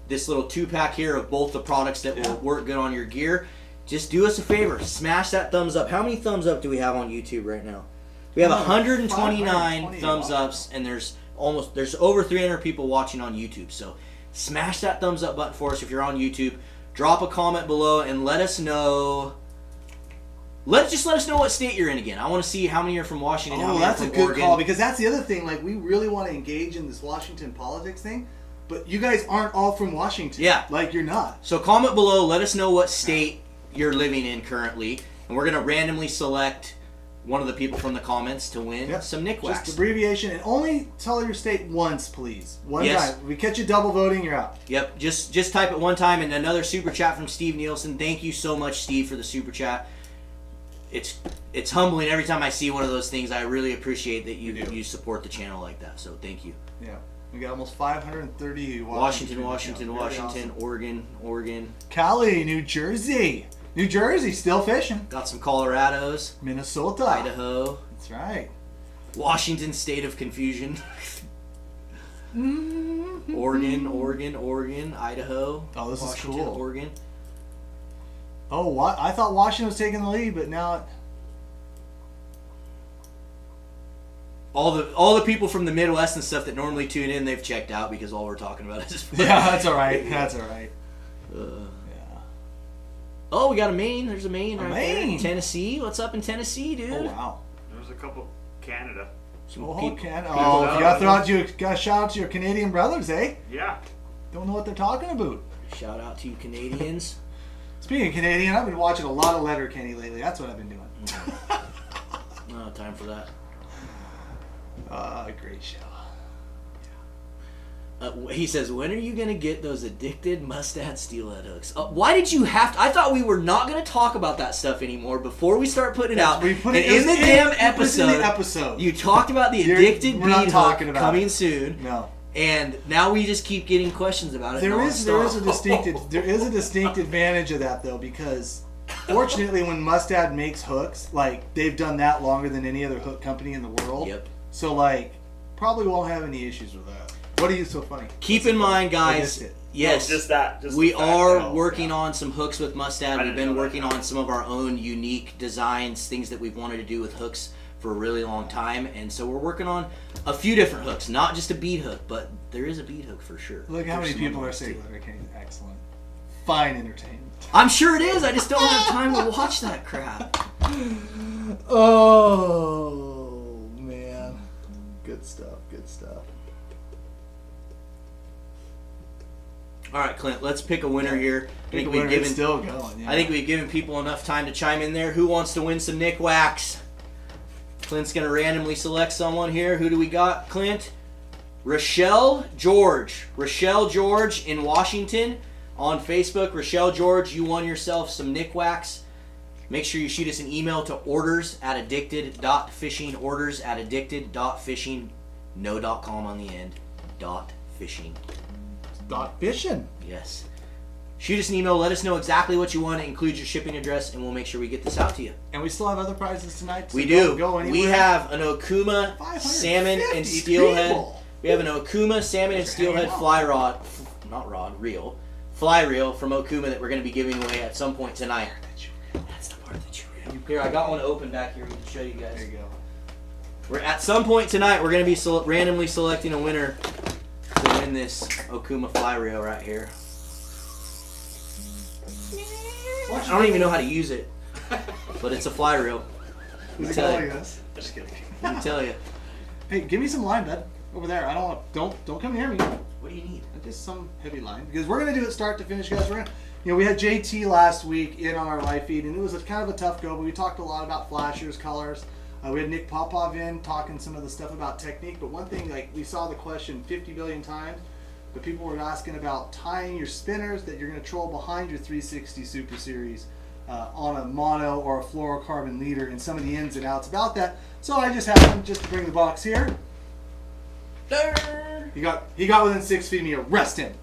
this little 2-pack here of both the products that will work good on your gear. Just do us a favor. Smash that thumbs up. How many thumbs up do we have on YouTube right now? We have 129 thumbs ups, and there's over 300 people watching on YouTube. So smash that thumbs up button for us if you're on YouTube. Drop a comment below and let us know. Let us know what state you're in again. I want to see how many are from Washington. how Oh, many are that's a from good Oregon. call, because that's the other thing. Like, we really want to engage in this Washington politics thing, but you guys aren't all from Washington. Yeah. Like, you're not. So comment below. Let us know what state you're living in currently, and we're gonna randomly select one of the people from the comments to win some Nick Wax. Just abbreviation, and only tell your state once, please. One Yes. time. We catch you double voting, you're out. Yep, just type it one time. And another super chat from Steve Nielsen. Thank you so much, Steve, for the super chat. It's humbling every time I see one of those things. I really appreciate that you support the channel like that. So thank you. Yeah. We got almost 530 Washington, Really awesome. Oregon. Cali, New Jersey. New Jersey, still fishing. Got some Colorados, Minnesota. Idaho, That's right. Washington, state of confusion. Oregon, Idaho. Oh, this is Washington, cool. Oregon. Oh, what? I thought Washington was taking the lead, but now All the people from the Midwest and stuff that normally tune in, they've checked out because all we're talking about is yeah, that's all right. That's all right. Yeah. Oh, we got a Maine. There's a Maine right Maine. there. Tennessee. What's up in Tennessee, dude? Oh wow. There's a couple Canada. Some Oh, people- Canada. Oh, you gotta throw out you gotta shout out to your Canadian brothers, eh? Yeah. Don't know what they're talking about. Shout out to you Canadians. Speaking of Canadian, I've been watching a lot of Letterkenny lately. That's what I've been doing. No time for that. Great show. He says, when are you going to get those addicted mustad steelhead hooks? Why did you have to? I thought we were not going to talk about that stuff anymore before we start putting it out. We put and it in the damn it was in episode, the episode. you talked about the addicted we're not bead talking hook about coming it. soon. No. And now we just keep getting questions about it. There is a nonstop. distinct advantage of that though, because fortunately when Mustad makes hooks, like they've done that longer than any other hook company in the world. Yep. So like probably won't have any issues with that. What are you so funny? Keep in mind, guys. it. Yes, No, just that. Just we the fact are that- working on some hooks with Mustad. I We've didn't been know that. working on some of our own unique designs, things that we've wanted to do with hooks for a really long time, and so we're working on a few different hooks, not just a bead hook, but there is a bead hook for sure. Look how many people are saying Letter King is excellent. Fine entertainment. I'm sure it is. I just don't have time to watch that crap. Oh man, good stuff. Good stuff. All right, Clint, let's pick a winner here. It's still going. Yeah. I think we've given people enough time to chime in there. Who wants to win some Nick Wax? Clint's going to randomly select someone here. Who do we got, Clint? Rochelle George. Rochelle George in Washington on Facebook. Rochelle George, you won yourself some Nick Wax. Make sure you shoot us an email to orders@addicted.fishing. Orders@addicted.fishing. No .com on the end. .fishing. Fishing. Yes. Shoot us an email. Let us know exactly what you want. Include your shipping address, and we'll make sure we get this out to you. And we still have other prizes tonight. So We do. Go anywhere. We have an Okuma salmon and steelhead. people. We have an Okuma salmon and steelhead fly rod, reel, fly reel from Okuma that we're going to be giving away at some point tonight. That's the part that you reel. Here, I got one open back here. We can show you guys. There you go. We're at some point tonight. We're going to be randomly selecting a winner to win this Okuma fly reel right here. I don't even know how to use it, but it's a fly reel. Who's it tell calling you. us? Just kidding. Let me tell you. Hey, give me some line, bud. Over there. I don't come near me. What do you need? Just some heavy line, because we're gonna do it start to finish, guys. We had JT last week in on our live feed, and it was kind of a tough go, but we talked a lot about flashers, colors. We had Nick Popov in talking some of the stuff about technique, but one thing, like, we saw the question 50 billion times, but people were asking about tying your spinners that you're going to troll behind your 360 Super Series on a mono or a fluorocarbon leader, and some of the ins and outs about that. So I just happened just to bring the box here. He got within 6 feet of me. Arrest him.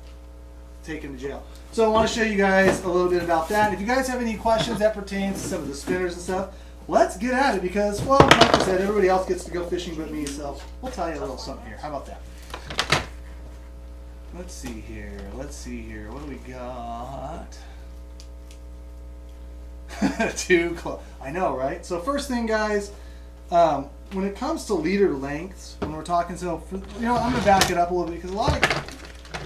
Take him to jail. So I want to show you guys a little bit about that. If you guys have any questions that pertains to some of the spinners and stuff, let's get at it, because, well, like I said, everybody else gets to go fishing but me, so we'll tell you a little something here. How about that? Let's see here. What do we got? Too close. I know, right? So first thing, guys, when it comes to leader lengths, when we're talking, I'm going to back it up a little bit, because a lot of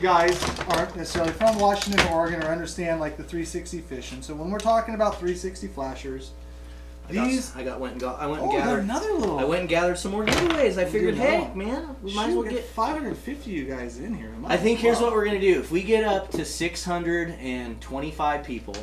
guys aren't necessarily from Washington or Oregon or understand, like, the 360 fishing. So when we're talking about 360 flashers, I went and gathered some more giveaways. I figured, hey, man, we might as well get 550 you guys in here. I think here's what we're gonna do. If we get up to 625 people,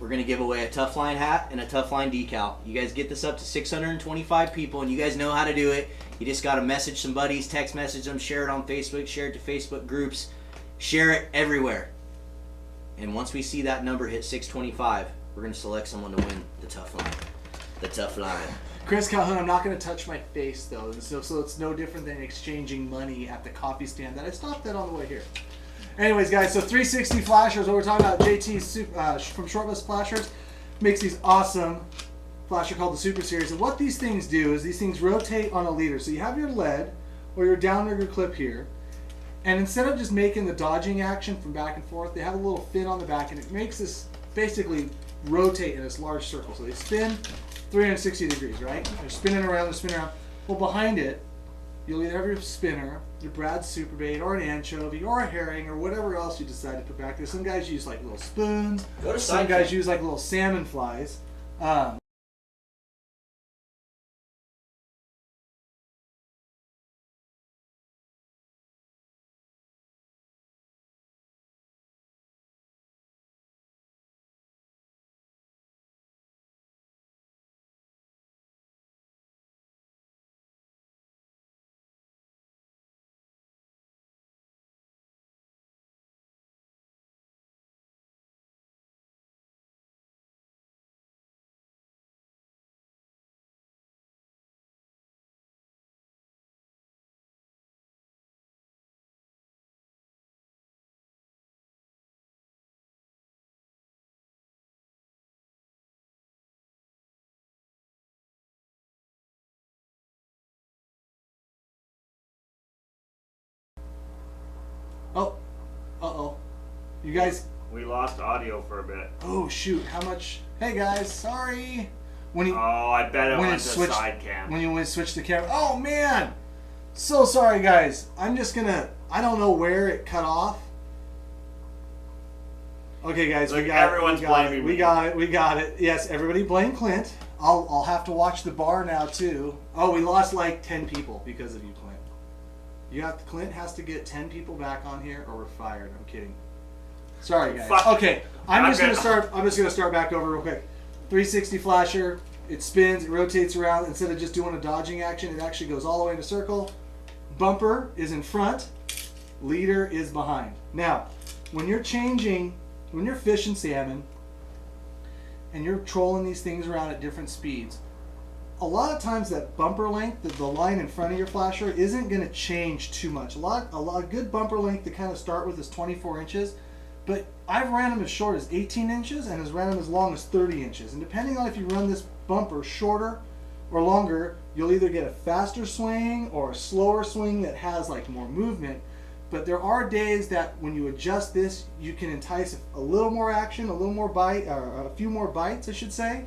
we're gonna give away a Tough Line hat and a Tough Line decal. You guys get this up to 625 people, and you guys know how to do it. You just gotta message some buddies, text message them, share it on Facebook, share it to Facebook groups, share it everywhere. And once we see that number hit 625, we're gonna select someone to win the Tough Line. The Tough Line. Chris Calhoun, I'm not going to touch my face, though, so it's no different than exchanging money at the coffee stand that I stopped at on the way here. Anyways, guys, so 360 flashers, what we're talking about, JT from Shortlist Flashers makes these awesome flasher called the Super Series, and what these things do is these things rotate on a leader. So you have your lead or your downrigger clip here, and instead of just making the dodging action from back and forth, they have a little fin on the back, and it makes this basically rotate in this large circle. So they spin 360 degrees, right? They're spinning around. Well, behind it, you'll either have your spinner, your Brad's Superbait, or an anchovy, or a herring, or whatever else you decide to put back there. Some guys use like little spoons. Some guys use like little salmon flies. Oh, uh-oh. You guys... We lost audio for a bit. Oh, shoot. How much... Hey, guys. Sorry. when you I bet it when went it to switched side cam. when you switched the camera. Oh man, so sorry guys. I'm just gonna. I don't know where it cut off. Okay, guys, Look, we got everyone's it. We got blaming it. me. We got it. We got it. Yes, everybody blame Clint. I'll have to watch the bar now too. Oh, we lost like 10 people because of you, Clint. Clint has to get 10 people back on here, or we're fired. I'm kidding. Sorry, guys. Fuck. Okay, I'm just Okay. gonna start back over real quick. 360 flasher. It spins. It rotates around. Instead of just doing a dodging action, it actually goes all the way in a circle. Bumper is in front. Leader is behind. Now, when you're fishing salmon, and you're trolling these things around at different speeds, a lot of times that bumper length, the line in front of your flasher, isn't going to change too much. A good bumper length to kind of start with is 24 inches, but I've ran them as short as 18 inches and has ran them as long as 30 inches. And depending on if you run this bumper shorter or longer, you'll either get a faster swing or a slower swing that has like more movement. But there are days that when you adjust this, you can entice a little more action, a little more bite, or a few more bites, I should say.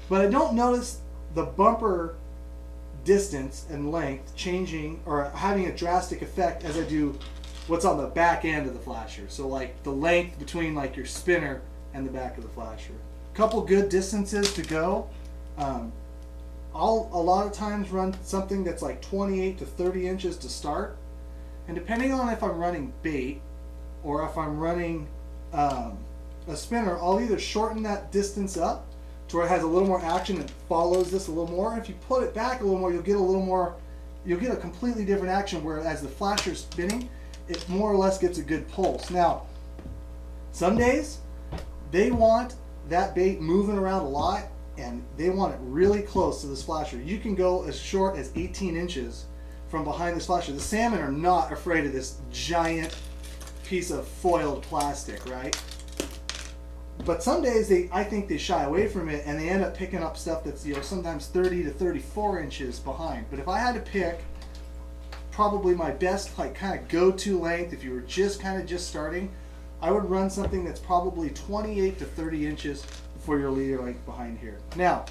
But I don't notice the bumper distance and length changing or having a drastic effect as I do what's on the back end of the flasher. So like the length between like your spinner and the back of the flasher. Couple good distances to go. I'll a lot of times run something that's like 28 to 30 inches to start. And depending on if I'm running bait or if I'm running a spinner, I'll either shorten that distance up to where it has a little more action and follows this a little more. And if you put it back a little more, you'll get a completely different action where as the flasher's spinning, it more or less gets a good pulse. Now, some days they want that bait moving around a lot and they want it really close to this flasher. You can go as short as 18 inches from behind this flasher. The salmon are not afraid of this giant piece of foiled plastic, right? But some days I think they shy away from it and they end up picking up stuff that's sometimes 30 to 34 inches behind. But if I had to pick probably my best like kind of go-to length, if you were just starting, I would run something that's probably 28 to 30 inches for your leader length behind here. Now,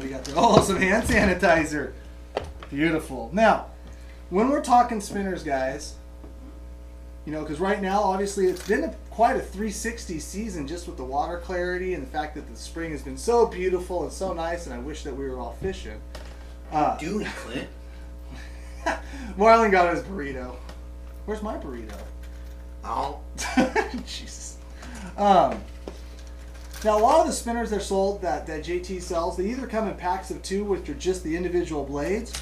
we got some hand sanitizer. Beautiful. Now, when we're talking spinners, guys, because right now, obviously, it's been quite a 360 season just with the water clarity and the fact that the spring has been so beautiful and so nice, and I wish that we were all fishing. Dude, Clint. Marlon got his burrito. Where's my burrito? Oh. Jesus. Now, a lot of the spinners that are sold that JT sells, they either come in packs of 2, which are just the individual blades,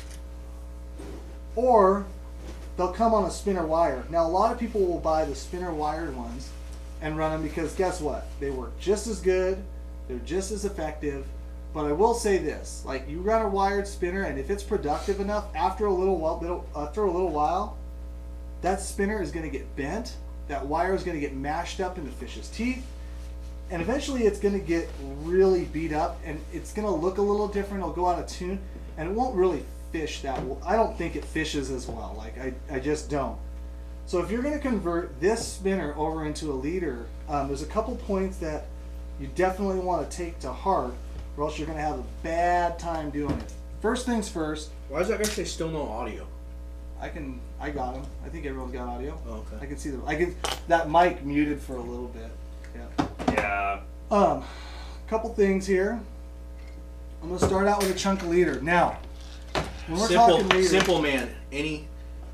or they'll come on a spinner wire. Now, a lot of people will buy the spinner wired ones and run them because guess what? They work just as good, they're just as effective. But I will say this: like you run a wired spinner, and if it's productive enough, after a little while, that spinner is going to get bent. That wire is going to get mashed up in the fish's teeth, and eventually it's going to get really beat up, and it's going to look a little different. It'll go out of tune, and it won't really fish that well. I don't think it fishes as well. Like I just don't. So if you're going to convert this spinner over into a leader, there's a couple points that you definitely want to take to heart, or else you're going to have a bad time doing it. First things first. Why does that guy say still no audio? I got him. I think everyone's got audio. Oh, okay. I can see that mic muted for a little bit. Yeah. Yeah. Couple things here. I'm gonna start out with a chunk of leader. Now, when we're talking leader, Simple man.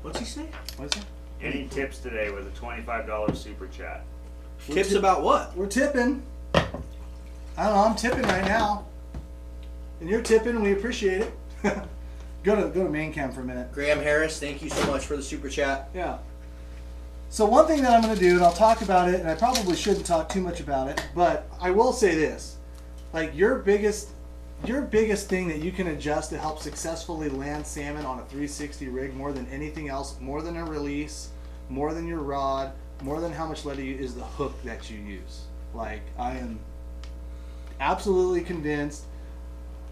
What's he say? What is it? Any tips today with a $25 super chat? Tips about what? We're tipping. I don't know. I'm tipping right now, and you're tipping, and we appreciate it. Go to main cam for a minute. Graham Harris, thank you so much for the super chat. Yeah. So one thing that I'm going to do, and I'll talk about it, and I probably shouldn't talk too much about it, but I will say this: like your biggest thing that you can adjust to help successfully land salmon on a 360 rig more than anything else, more than a release, more than your rod, more than how much lead you is the hook that you use. Like I am absolutely convinced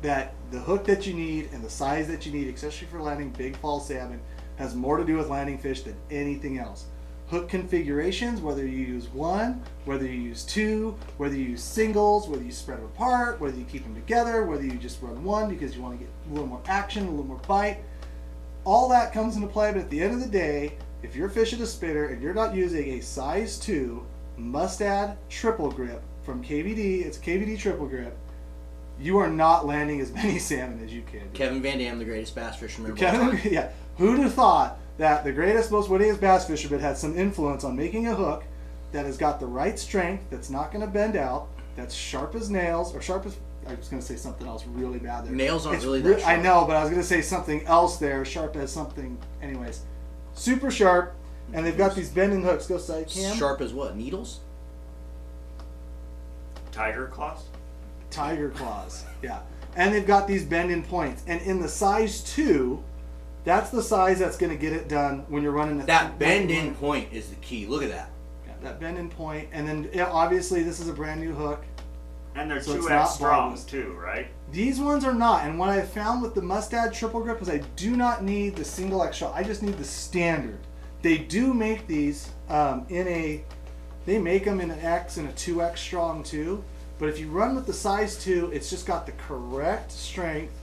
that the hook that you need and the size that you need, especially for landing big fall salmon, has more to do with landing fish than anything else. hook configurations, whether you use one, whether you use two, whether you use singles, whether you spread them apart, whether you keep them together, whether you just run one because you want to get a little more action, a little more bite. All that comes into play, but at the end of the day, if you're fishing a spinner and you're not using a size 2 Mustad triple grip from KVD, it's KVD triple grip, you are not landing as many salmon as you can. Kevin Van Dam, the greatest bass fisherman of all time. Yeah. Who'd have thought that the greatest, most winningest bass fisherman had some influence on making a hook that has got the right strength, that's not going to bend out, that's sharp as nails, or sharp as... I was going to say something else really bad there. Nails aren't really that sharp. I know, but I was going to say something else there, sharp as something... Anyways, super sharp, and they've got these bending hooks. Go side cam. Sharp as what? Needles? Tiger claws? Tiger claws, yeah. And they've got these bend-in points. And in the size 2, that's the size that's going to get it done when you're running... That bend-in point is the key. Look at that. Yeah, that bend-in point. And then, yeah, obviously, this is a brand new hook. And they're So it's 2X not strong barbless. too, right? These ones are not. And what I found with the Mustad triple grip is I do not need the single X shot. I just need the standard. They do make these in a... They make them in an X and a 2X strong too. But if you run with the size 2, it's just got the correct strength,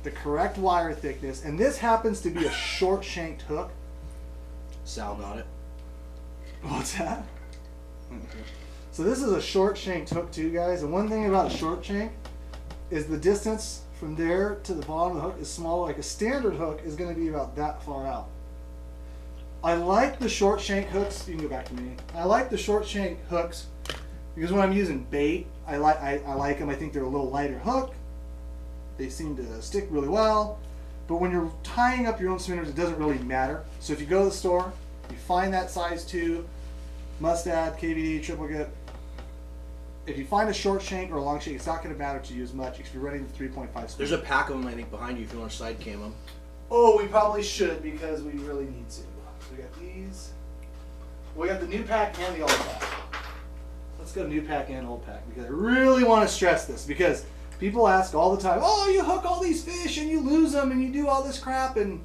the correct wire thickness, and this happens to be a short shanked hook. Sal got it. What's that? So this is a short shanked hook too, guys. And one thing about a short shank is the distance from there to the bottom of the hook is small. Like a standard hook is going to be about that far out. I like the short shank hooks. You can go back to me. I like the short shank hooks because when I'm using bait, I like them. I think they're a little lighter hook. They seem to stick really well. But when you're tying up your own spinners, it doesn't really matter. So if you go to the store, you find that size 2, Mustad, KVD, triple grip. If you find a short shank or a long shank, it's not going to matter to you as much if you're running the 3.5 spinner. There's a pack of them, I think, behind you if you want to side cam them. Oh, we probably should because we really need to. So we got these. We got the new pack and the old pack. Let's go new pack and old pack because I really want to stress this because people ask all the time, oh, you hook all these fish and you lose them and you do all this crap and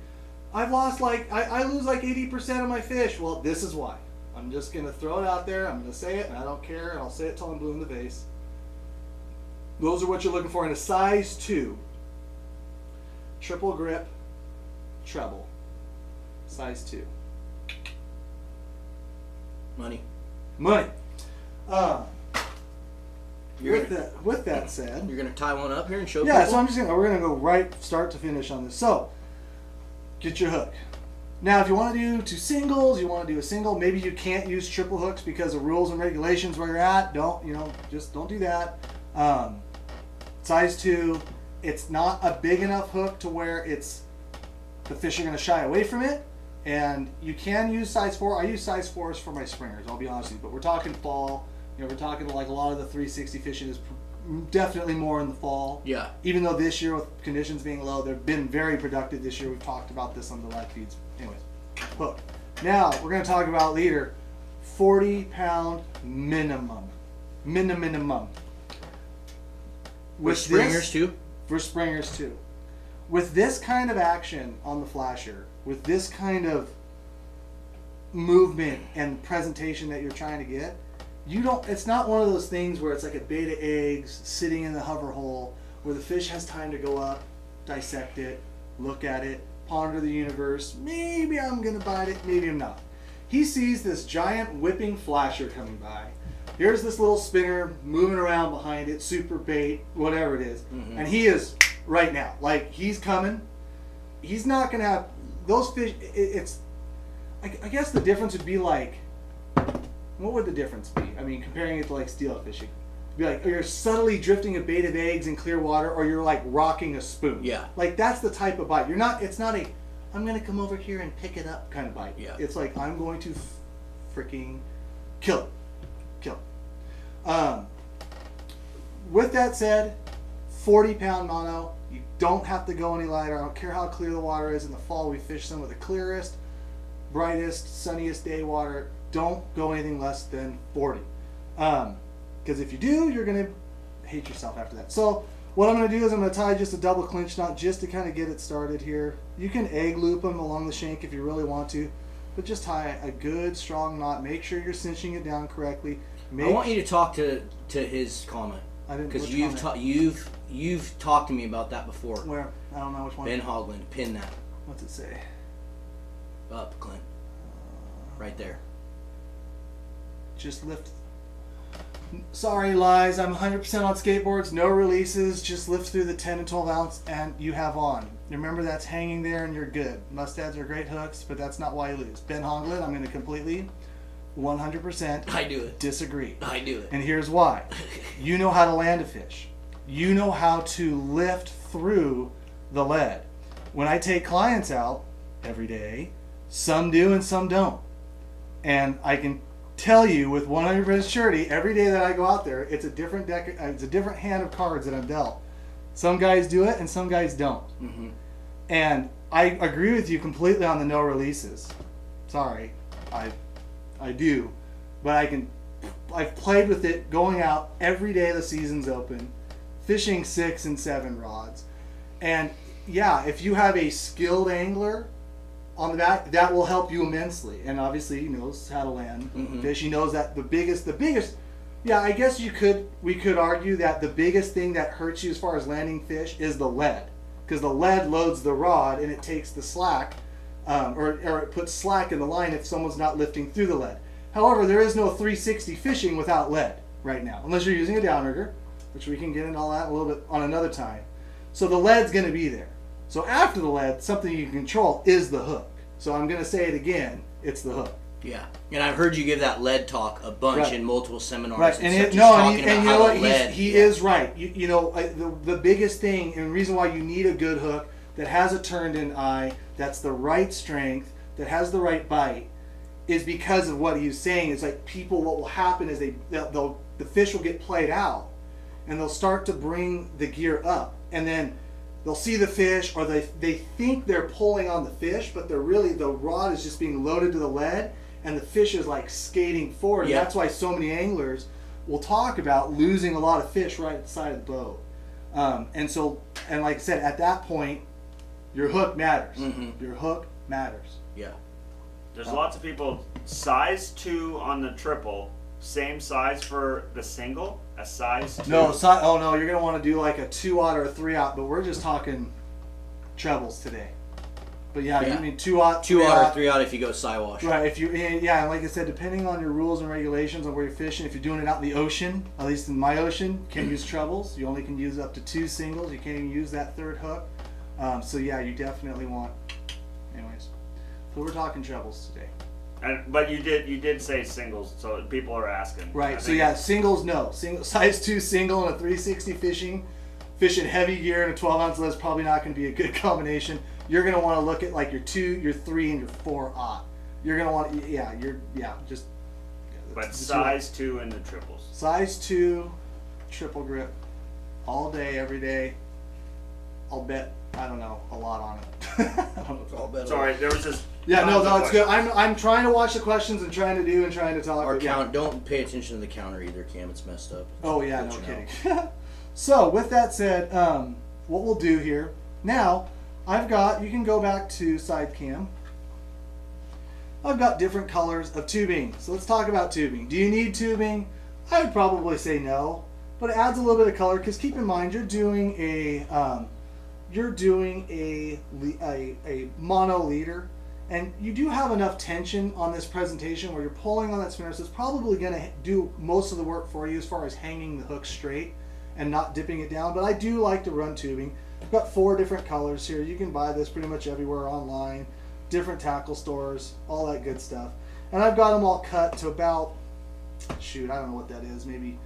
I've lost I lose like 80% of my fish. Well, this is why. I'm just going to throw it out there. I'm going to say it and I don't care and I'll say it till I'm blue in the face. Those are what you're looking for in a size 2. Triple grip, treble. Size 2. Money. Money. You're With that said, You're going to tie one up here and show yeah, people? so we're gonna go right start to finish on this. So, get your hook. Now, if you want to do 2 singles, you want to do a single. Maybe you can't use triple hooks because of rules and regulations where you're at. Just don't do that. Size 2. It's not a big enough hook to where the fish are gonna shy away from it. And you can use size 4. I use size 4s for my springers, I'll be honest with you. But we're talking fall. We're talking like a lot of the 360 fishing is definitely more in the fall. Yeah. Even though this year with conditions being low, they've been very productive this year. We've talked about this on the live feeds. Anyways, hook. Now we're going to talk about leader. 40-pound minimum. Minimum. With springers too? For springers too. With this kind of action on the flasher, with this kind of movement and presentation that you're trying to get, it's not one of those things where it's like a bait of eggs sitting in the hover hole where the fish has time to go up, dissect it, look at it, ponder the universe. Maybe I'm going to bite it, maybe I'm not. He sees this giant whipping flasher coming by. Here's this little spinner moving around behind it, Superbait, whatever it is. Mm-hmm. And he is right now. Like, he's coming. He's not going to have those fish. I guess the difference would be like, what would the difference be? I mean, comparing it to like steelhead fishing. It'd be like, you're subtly drifting a bait of eggs in clear water, or you're like rocking a spoon. Yeah. Like, that's the type of bite. It's not a, I'm going to come over here and pick it up kind of bite. Yeah. It's like, I'm going to freaking kill it. With that said, 40-pound mono, you don't have to go any lighter. I don't care how clear the water is. In the fall, we fish some of the clearest, brightest, sunniest day water. Don't go anything less than 40. Because if you do, you're going to hate yourself after that. So what I'm going to do is I'm going to tie just a double clinch knot just to kind of get it started here. You can egg loop them along the shank if you really want to. but just tie a good strong knot. Make sure you're cinching it down correctly. I want you to talk to his comment. Because you've talked to me about that before. Where? I don't know which one. Ben Hogland, pin that. What's it say? Up, Clint. Right there. Just lift. Sorry, lies. I'm 100% on skateboards. No releases. Just lift through the 10 and 12 ounce, and you have on. Remember, that's hanging there, and you're good. Mustads are great hooks, but that's not why you lose. Ben Hogland, I'm going to completely, 100% I do it. disagree. I do it. And here's why. You know how to land a fish. You know how to lift through the lead. When I take clients out every day, some do and some don't. And I can tell you with 100% surety, every day that I go out there, it's a different deck. It's a different hand of cards that I'm dealt. Some guys do it and some guys don't. Mm-hmm. And I agree with you completely on the no releases. Sorry, I do, but I've played with it going out every day the season's open, fishing 6 and 7 rods, and yeah, if you have a skilled angler on that will help you immensely. And obviously he knows how to land fish. He knows that the biggest. Yeah, I guess we could argue that the biggest thing that hurts you as far as landing fish is the lead, because the lead loads the rod and it takes the slack, or it puts slack in the line if someone's not lifting through the lead. However, there is no 360 fishing without lead right now, unless you're using a downrigger, which we can get into all that a little bit on another time. So the lead's going to be there. So after the lead, something you can control is the hook. So I'm going to say it again, it's the hook. Yeah, and I've heard you give that lead talk a bunch in multiple seminars. Right, and you know what? He is right. You know, the biggest thing and the reason why you need a good hook that has a turned-in eye, that's the right strength, that has the right bite, is because of what he's saying. It's like what will happen is the fish will get played out, and they'll start to bring the gear up, and then they'll see the fish, or they think they're pulling on the fish, but they're really, the rod is just being loaded to the lead, and the fish is like skating forward. And that's why so many anglers will talk about losing a lot of fish right at the side of the boat. And like I said, at that point, your hook matters. Your hook matters. Yeah. There's lots of people, size 2 on the triple, same size for the single, a size 2. No, you're going to want to do like a 2-aught or a 3-aught, but we're just talking trebles today. But you mean 2-aught, 2-aught or 3-aught if you go sidewash. Right, and like I said, depending on your rules and regulations on where you're fishing, if you're doing it out in the ocean, at least in my ocean, you can't use trebles. You only can use up to 2 singles. You can't even use that third hook. So yeah, you definitely want. Anyways, so we're talking trebles today. But you did say singles, so people are asking. Right. So yeah, singles no. Size 2 single and a 360 fishing heavy gear and a 12-ounce lead is probably not going to be a good combination. You're going to want to look at like your 2, your 3, and your 4-aught. You're going to want just. But size 2 in the triples. Size 2, triple grip, all day, every day. I'll bet, I don't know, a lot on it. Sorry, there was this. Yeah, no, it's good. I'm trying to watch the questions and trying to talk. Or count. Don't pay attention to the counter either, Cam. It's messed up. Oh yeah, no kidding. So with that said, what we'll do here now, you can go back to side cam. I've got different colors of tubing. So let's talk about tubing. Do you need tubing? I would probably say no, but it adds a little bit of color, because keep in mind you're doing a mono leader, and you do have enough tension on this presentation where you're pulling on that spinner, so it's probably going to do most of the work for you as far as hanging the hook straight and not dipping it down. But I do like to run tubing. I've got 4 different colors here. You can buy this pretty much everywhere online, different tackle stores, all that good stuff. And I've got them all cut to about, I don't know what that is, maybe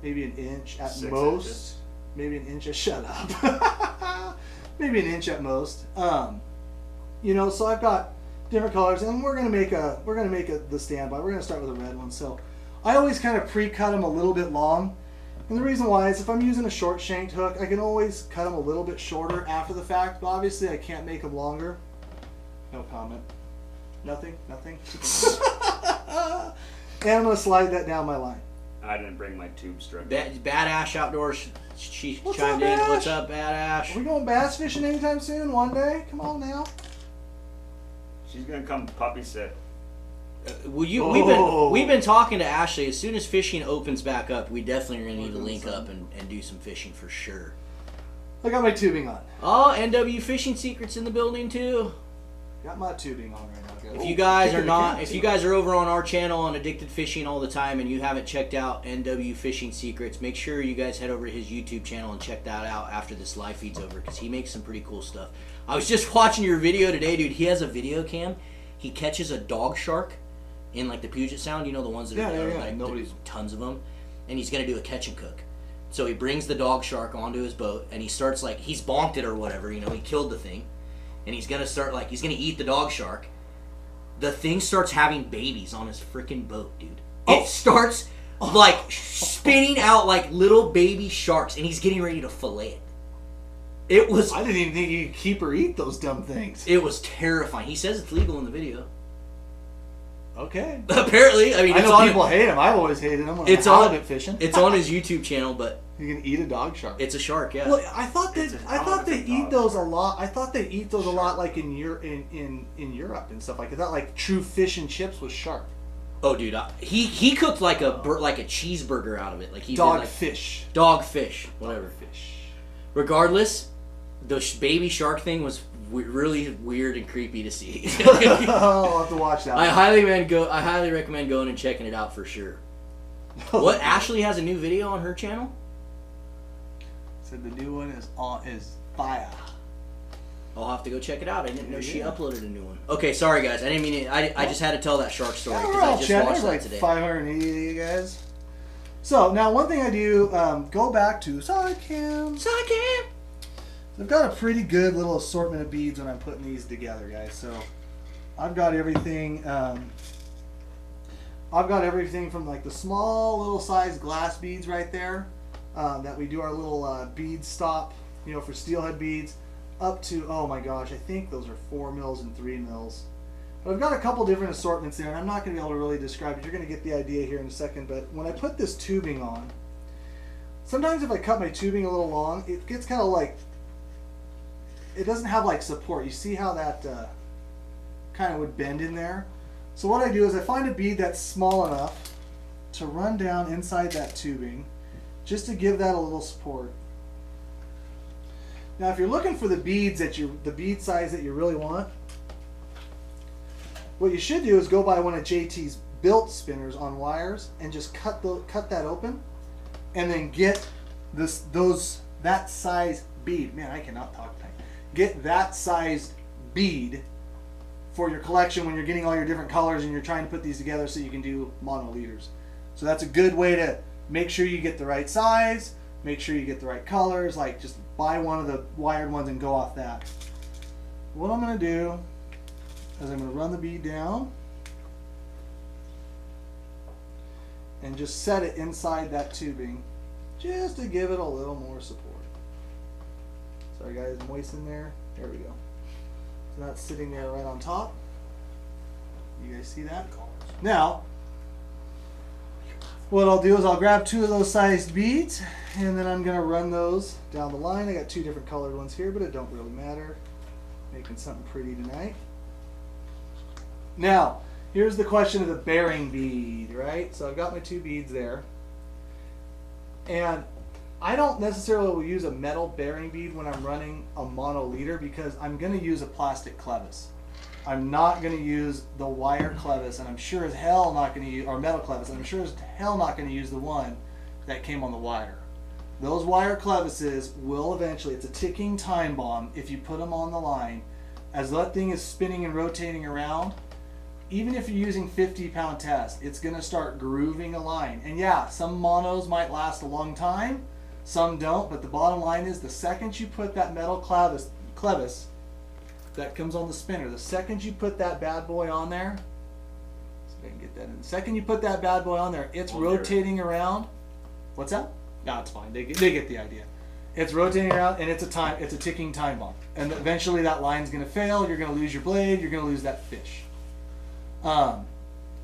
an inch at 6 most. inches. Maybe an inch. Shut up. Maybe an inch at most. So I've got different colors, and we're gonna make the standby. We're gonna start with a red one. So I always kind of pre-cut them a little bit long, and the reason why is if I'm using a short shanked hook, I can always cut them a little bit shorter after the fact. But obviously, I can't make them longer. No comment. Nothing. And I'm gonna slide that down my line. I didn't bring my tube strip. Bad Ash Outdoors. She What's chimed up, in. Ash? What's up, Bad Ash? Are we going bass fishing anytime soon? One day? Come on now. She's gonna come puppy sit. We've been talking to Ashley. As soon as fishing opens back up, we definitely are gonna need to link up and do some fishing for sure. I got my tubing on. Oh, NW Fishing Secrets in the building too. Got my tubing on right now, guys. If you guys are not, if you guys are over on our channel on Addicted Fishing all the time and you haven't checked out NW Fishing Secrets, make sure you guys head over to his YouTube channel and check that out after this live feed's over because he makes some pretty cool stuff. I was just watching your video today, dude. He has a video cam. He catches a dog shark in like the Puget Sound, you know, the ones that are like nobody's tons of them, and he's gonna do a catch and cook. So he brings the dog shark onto his boat and he starts like he's bonked it or whatever, you know, he killed the thing. And he's gonna start like he's gonna eat the dog shark. The thing starts having babies on his freaking boat, dude. It starts like spinning out like little baby sharks, and he's getting ready to fillet it. It was. I didn't even think you could keep or eat those dumb things. It was terrifying. He says it's legal in the video. Okay. Apparently, I mean, I know people hate them. I've always hated them when I'm halibut fishing. It's on his YouTube channel, but you can eat a dog shark. It's a shark, yeah. Well, I thought they eat those a lot. I thought they eat those a lot, like in Europe and stuff like that. Like true fish and chips with shark. Oh, dude, he cooked like a cheeseburger out of it. Like he dog did, like, fish, whatever. Fish. Regardless, the baby shark thing was really weird and creepy to see. I'll have to watch that. I highly recommend going and checking it out for sure. What? Ashley has a new video on her channel? Said the new one is fire. I'll have to go check it out. I didn't know she uploaded a new one. Okay, sorry guys. I didn't mean it. I just had to tell that shark story because I just watched that like today. 580 of you guys. So now one thing I do, go back to side cam. I've got a pretty good little assortment of beads when I'm putting these together, guys. So I've got everything. I've got everything from like the small little size glass beads right there that we do our little bead stop, you know, for steelhead beads, up to, oh my gosh, I think those are 4 mils and 3 mils. But I've got a couple different assortments there, and I'm not going to be able to really describe it. You're going to get the idea here in a second. But when I put this tubing on, sometimes if I cut my tubing a little long, it gets kind of like, it doesn't have like support. You see how that kind of would bend in there? So what I do is I find a bead that's small enough to run down inside that tubing just to give that a little support. Now if you're looking for the beads the bead size that you really want, what you should do is go buy one of JT's built spinners on wires and just cut that open and then get that size bead. Man, I cannot talk tonight. Get that size bead for your collection when you're getting all your different colors and you're trying to put these together so you can do mono leaders. So that's a good way to make sure you get the right size, make sure you get the right colors. Like just buy one of the wired ones and go off that. What I'm going to do is I'm going to run the bead down and just set it inside that tubing just to give it a little more support. Sorry guys, moist in there. There we go. So that's sitting there right on top. You guys see that? Now, what I'll do is I'll grab 2 of those sized beads and then I'm going to run those down the line. I got 2 different colored ones here, but it don't really matter. Making something pretty tonight. Now, here's the question of the bearing bead, right? So I've got my 2 beads there. And I don't necessarily use a metal bearing bead when I'm running a mono leader because I'm going to use a plastic clevis. I'm not going to use the wire clevis, and I'm sure as hell not going to use, or metal clevis, and I'm sure as hell not going to use the one that came on the wire. Those wire clevises will eventually, it's a ticking time bomb if you put them on the line. As that thing is spinning and rotating around, even if you're using 50-pound test, it's going to start grooving a line. And yeah, some monos might last a long time, some don't, but the bottom line is the second you put that metal clevis that comes on the spinner, the second you put that bad boy on there, so I can get that in. The second you put that bad boy on there, it's rotating around. What's that? No, it's fine. They get the idea. It's rotating around and it's a ticking time bomb. And eventually that line's going to fail. You're going to lose your blade. You're going to lose that fish. No,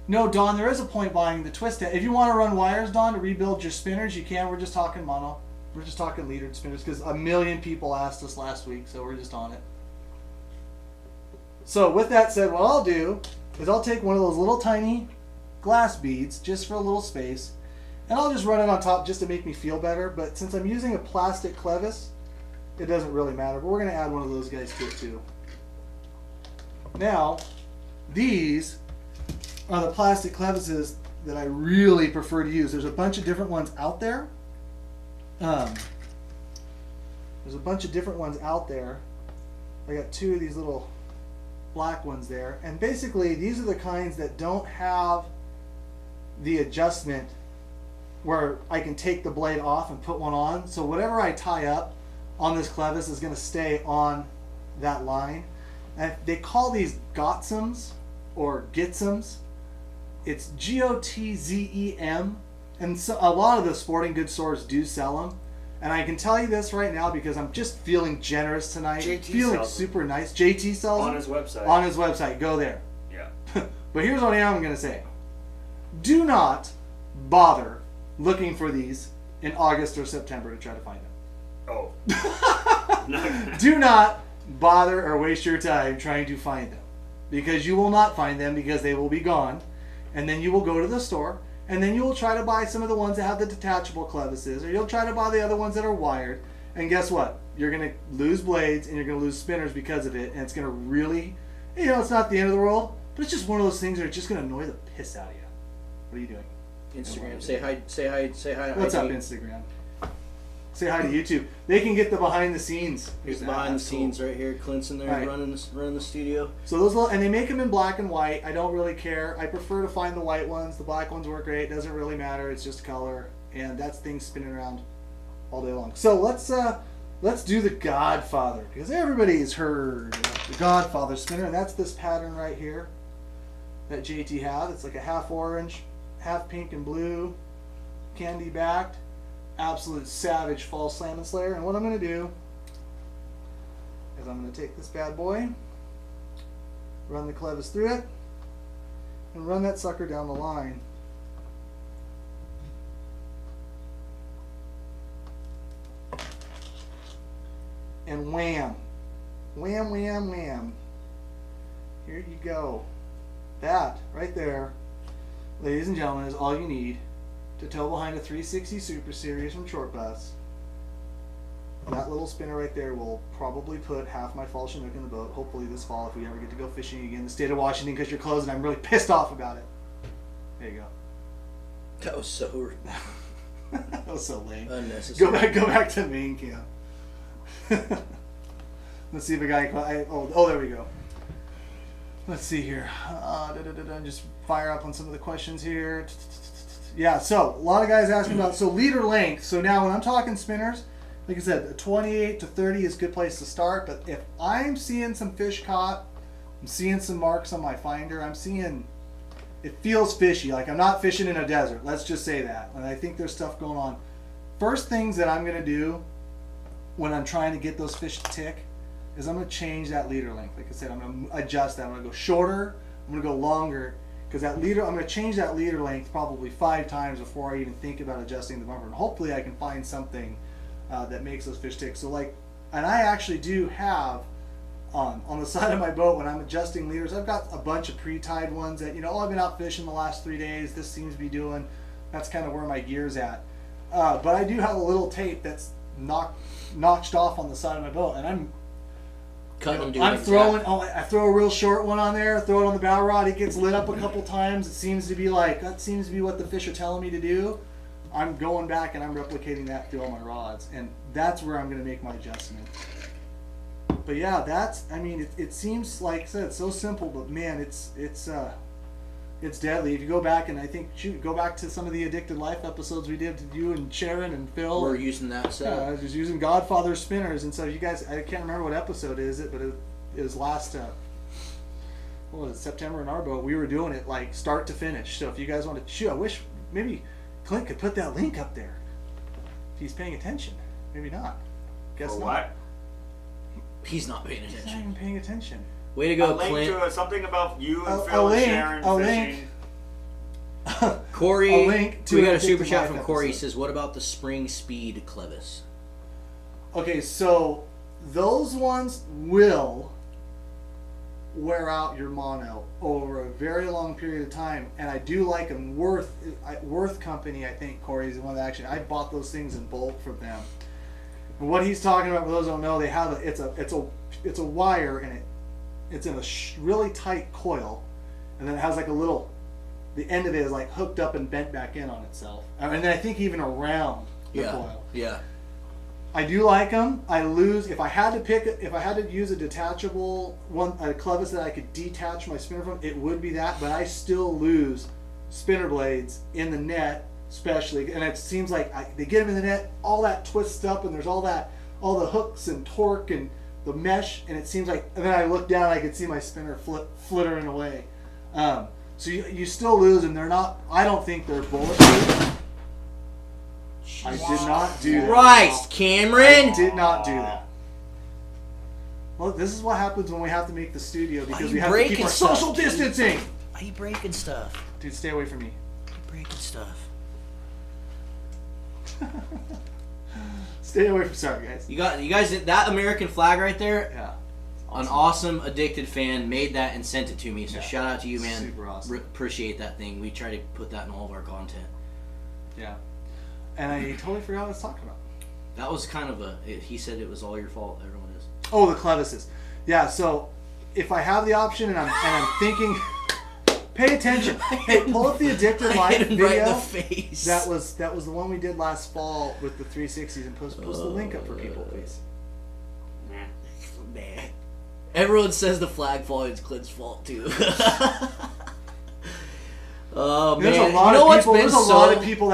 Don, there is a point buying the twist head. If you want to run wires, Don, to rebuild your spinners, you can. We're just talking mono. We're just talking leadered spinners because 1 million people asked us last week, so we're just on it. So with that said, what I'll do is I'll take one of those little tiny glass beads just for a little space, and I'll just run it on top just to make me feel better. But since I'm using a plastic clevis, it doesn't really matter. But we're going to add one of those guys to it too. Now, these are the plastic clevises that I really prefer to use. There's a bunch of different ones out there. There's a bunch of different ones out there. I got 2 of these little black ones there. And basically, these are the kinds that don't have the adjustment where I can take the blade off and put one on. So whatever I tie up on this clevis is going to stay on that line. And they call these Gotzums or Gitzums. It's Gotzem, and so a lot of the sporting goods stores do sell them. And I can tell you this right now because I'm just feeling generous tonight. JT feeling sells super nice. JT sells on them? his website. On his website. Go there. Yeah. But here's what I am going to say. Do not bother looking for these in August or September to try to find them. Oh. No. Do not bother or waste your time trying to find them, because you will not find them because they will be gone. And then you will go to the store, and then you will try to buy some of the ones that have the detachable clevises, or you'll try to buy the other ones that are wired. And guess what? You're going to lose blades and you're going to lose spinners because of it. And it's going to really, it's not the end of the world, but it's just one of those things that are just going to annoy the piss out of you. What are you doing? Instagram. Say hi. Say hi. Say hi. What's up, Instagram? Say hi to YouTube. They can get the behind the scenes. Here's the behind the scenes right here. Clint's in there Right. running the studio. So those little, and they make them in black and white. I don't really care. I prefer to find the white ones. The black ones work great. Doesn't really matter. It's just color, and that's things spinning around all day long. So let's do the Godfather, because everybody's heard of the Godfather Spinner, and that's this pattern right here that JT had. It's like a half orange, half pink and blue, candy backed. Absolute savage fall salmon slayer. And what I'm going to do is I'm going to take this bad boy, run the clevis through it, and run that sucker down the line. And wham, wham, wham, wham. Here you go. That right there, ladies and gentlemen, is all you need to tow behind a 360 Super Series from Short Bus. That little spinner right there will probably put half my fall Chinook in the boat, hopefully this fall if we ever get to go fishing again in the state of Washington, because you're closed and I'm really pissed off about it. There you go. That was so That was so lame. unnecessary. Go back to main camp. Let's see if a guy. Oh, there we go. Let's see here. Just fire up on some of the questions here. Yeah, so a lot of guys asking about leader length. So now when I'm talking spinners, like I said, a 28 to 30 is a good place to start. But if I'm seeing some fish caught, I'm seeing some marks on my finder, I'm seeing it feels fishy. Like I'm not fishing in a desert. Let's just say that. And I think there's stuff going on. First things that I'm going to do when I'm trying to get those fish to tick is I'm going to change that leader length. Like I said, I'm going to adjust that. I'm going to go shorter. I'm going to go longer. Because that leader, I'm going to change that leader length probably 5 times before I even think about adjusting the bumper. And hopefully I can find something that makes those fish tick. So and I actually do have on the side of my boat when I'm adjusting leaders, I've got a bunch of pre-tied ones that, I've been out fishing the last 3 days. This seems to be doing. That's kind of where my gear's at. But I do have a little tape that's notched off on the side of my boat, and I'm throwing. I throw a real short one on there, throw it on the bow rod. It gets lit up a couple times. It seems to be that seems to be what the fish are telling me to do. I'm going back and I'm replicating that through all my rods, and that's where I'm going to make my adjustment. But yeah, it seems like I said, it's so simple, but man, it's deadly. If you go back and go back to some of the Addicted Life episodes we did, you and Sharon and Phil. We're using that set. I was just using Godfather Spinners, and so you guys, I can't remember what episode is it, but it was last September in our boat. We were doing it like start to finish. So if you guys want to I wish maybe Clint could put that link up there. If he's paying attention. Maybe not. Guess For not. what? He's not paying He's not attention. even paying attention. Way to go, A link Clint. to something about you and A Phil link, and Sharon a fishing. link. Corey, A link to we got a Addicted super chat Life from Corey. He episode. says, "What about the spring speed clevis?" Okay, so those ones will wear out your mono over a very long period of time. And I do like them. Worth Company, I think, Corey, is the one that actually, I bought those things in bulk from them. But what he's talking about, for those who don't know, they have it's a wire, and it's in a really tight coil, and then it has like a little, the end of it is like hooked up and bent back in on itself, and then I think even around the coil. Yeah. I do like them. I lose if I had to use a detachable one, a clevis that I could detach my spinner from. It would be that, but I still lose spinner blades in the net, especially. And it seems like they get them in the net, all that twists up, and there's all the hooks and torque and the mesh, and it seems like. And then I look down, I can see my spinner flittering away. So you still lose, and they're not. I don't think they're bulletproof. I did not do that. Christ, Cameron! I did not do that. Well, this is what happens when we have to make the studio because we have to keep our social distancing. Why are you breaking stuff? Dude, stay away from me. Why are you breaking stuff? Stay away from. Sorry, guys. You guys, that American flag right there. Yeah. An awesome Addicted fan made that and sent it to me. So shout out to you, man. Super awesome. Appreciate that thing. We try to put that in all of our content. Yeah. And I totally forgot what I was talking about. That was kind of he said it was all your fault. Everyone is. Oh, the clevises. Yeah. So if I have the option and I'm thinking, pay attention. Hey, pull up the Addicted Life video. Right in the face. That was the one we did last fall with the 360s, and post the link up for people, please. Man. Everyone says the flag falling is Clint's fault too. Oh man! There's a lot of people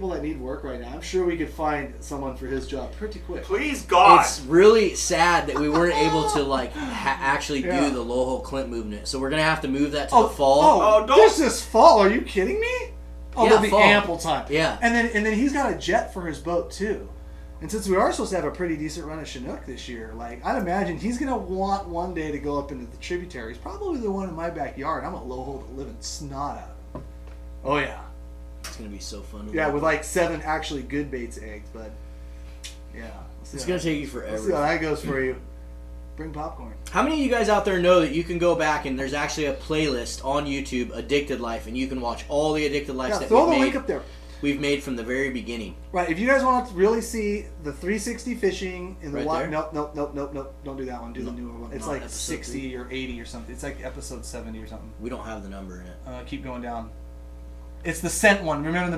that need work right now. I'm sure we could find someone for his job pretty quick. Please God! It's really sad that we weren't able to actually do the low hole Clint movement. So we're gonna have to move that to the fall. Oh, don't- this fall? Are you kidding me? Oh, Yeah, there'll be fall. ample time. Yeah. And then he's got a jet for his boat too. And since we are supposed to have a pretty decent run of Chinook this year, I'd imagine he's gonna want one day to go up into the tributaries, probably the one in my backyard. I'm a low hole to live in snot out of. Oh yeah. It's gonna be so fun. Yeah, with 7 actually good baits eggs, but yeah. It's gonna take you forever. Let's see how that goes for you. Bring popcorn. How many of you guys out there know that you can go back and there's actually a playlist on YouTube, Addicted Life, and you can watch all the Addicted Lives that throw the link up there. We've made from the very beginning. Right. If you guys want to really see the 360 fishing in the Right water, there? nope. Don't do that one. Do the newer one. It's not like episode 60 or 80 or something. It's like episode 70 or something. We don't have the number in it. Keep going down. It's the scent one. Remember the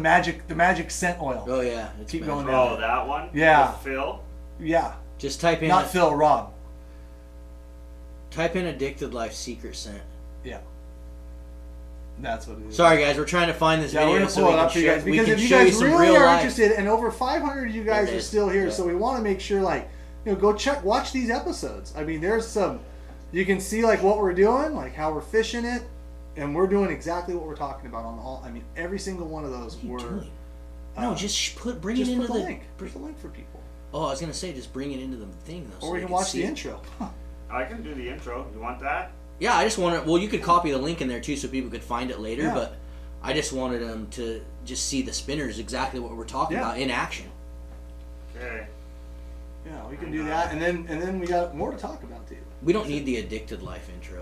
magic scent oil. Oh yeah. It's Keep magic. going down. Oh, that one? Yeah. With Phil? Yeah. Just type in Not Phil, Rob. Type in Addicted Life secret scent. Yeah. That's what it is. Sorry guys, we're trying to find this Yeah, video we're gonna so pull we it can up for you show, guys we because can if you show you guys some really real are life. interested, and over 500 of you guys There it are is. still here, Yeah. so we want to make sure go watch these episodes. I mean, there's some, you can see what we're doing, how we're fishing it, and we're doing exactly what we're talking about on all. I mean, every single one of those What are you were. doing? No, just bring it into the the link. Put the link for people, Oh, I was gonna say just bring it into the thing though. or so we they can watch see the it. intro. I can do the intro. You want that? Yeah, I just wanted. Well, you could copy the link in there too, so people could find it later. Yeah. But I just wanted them to just see the spinners, exactly what we're talking Yeah. about in action. Okay. Yeah, we can do that, and then we got more to talk about too. We don't need the Addicted Life intro.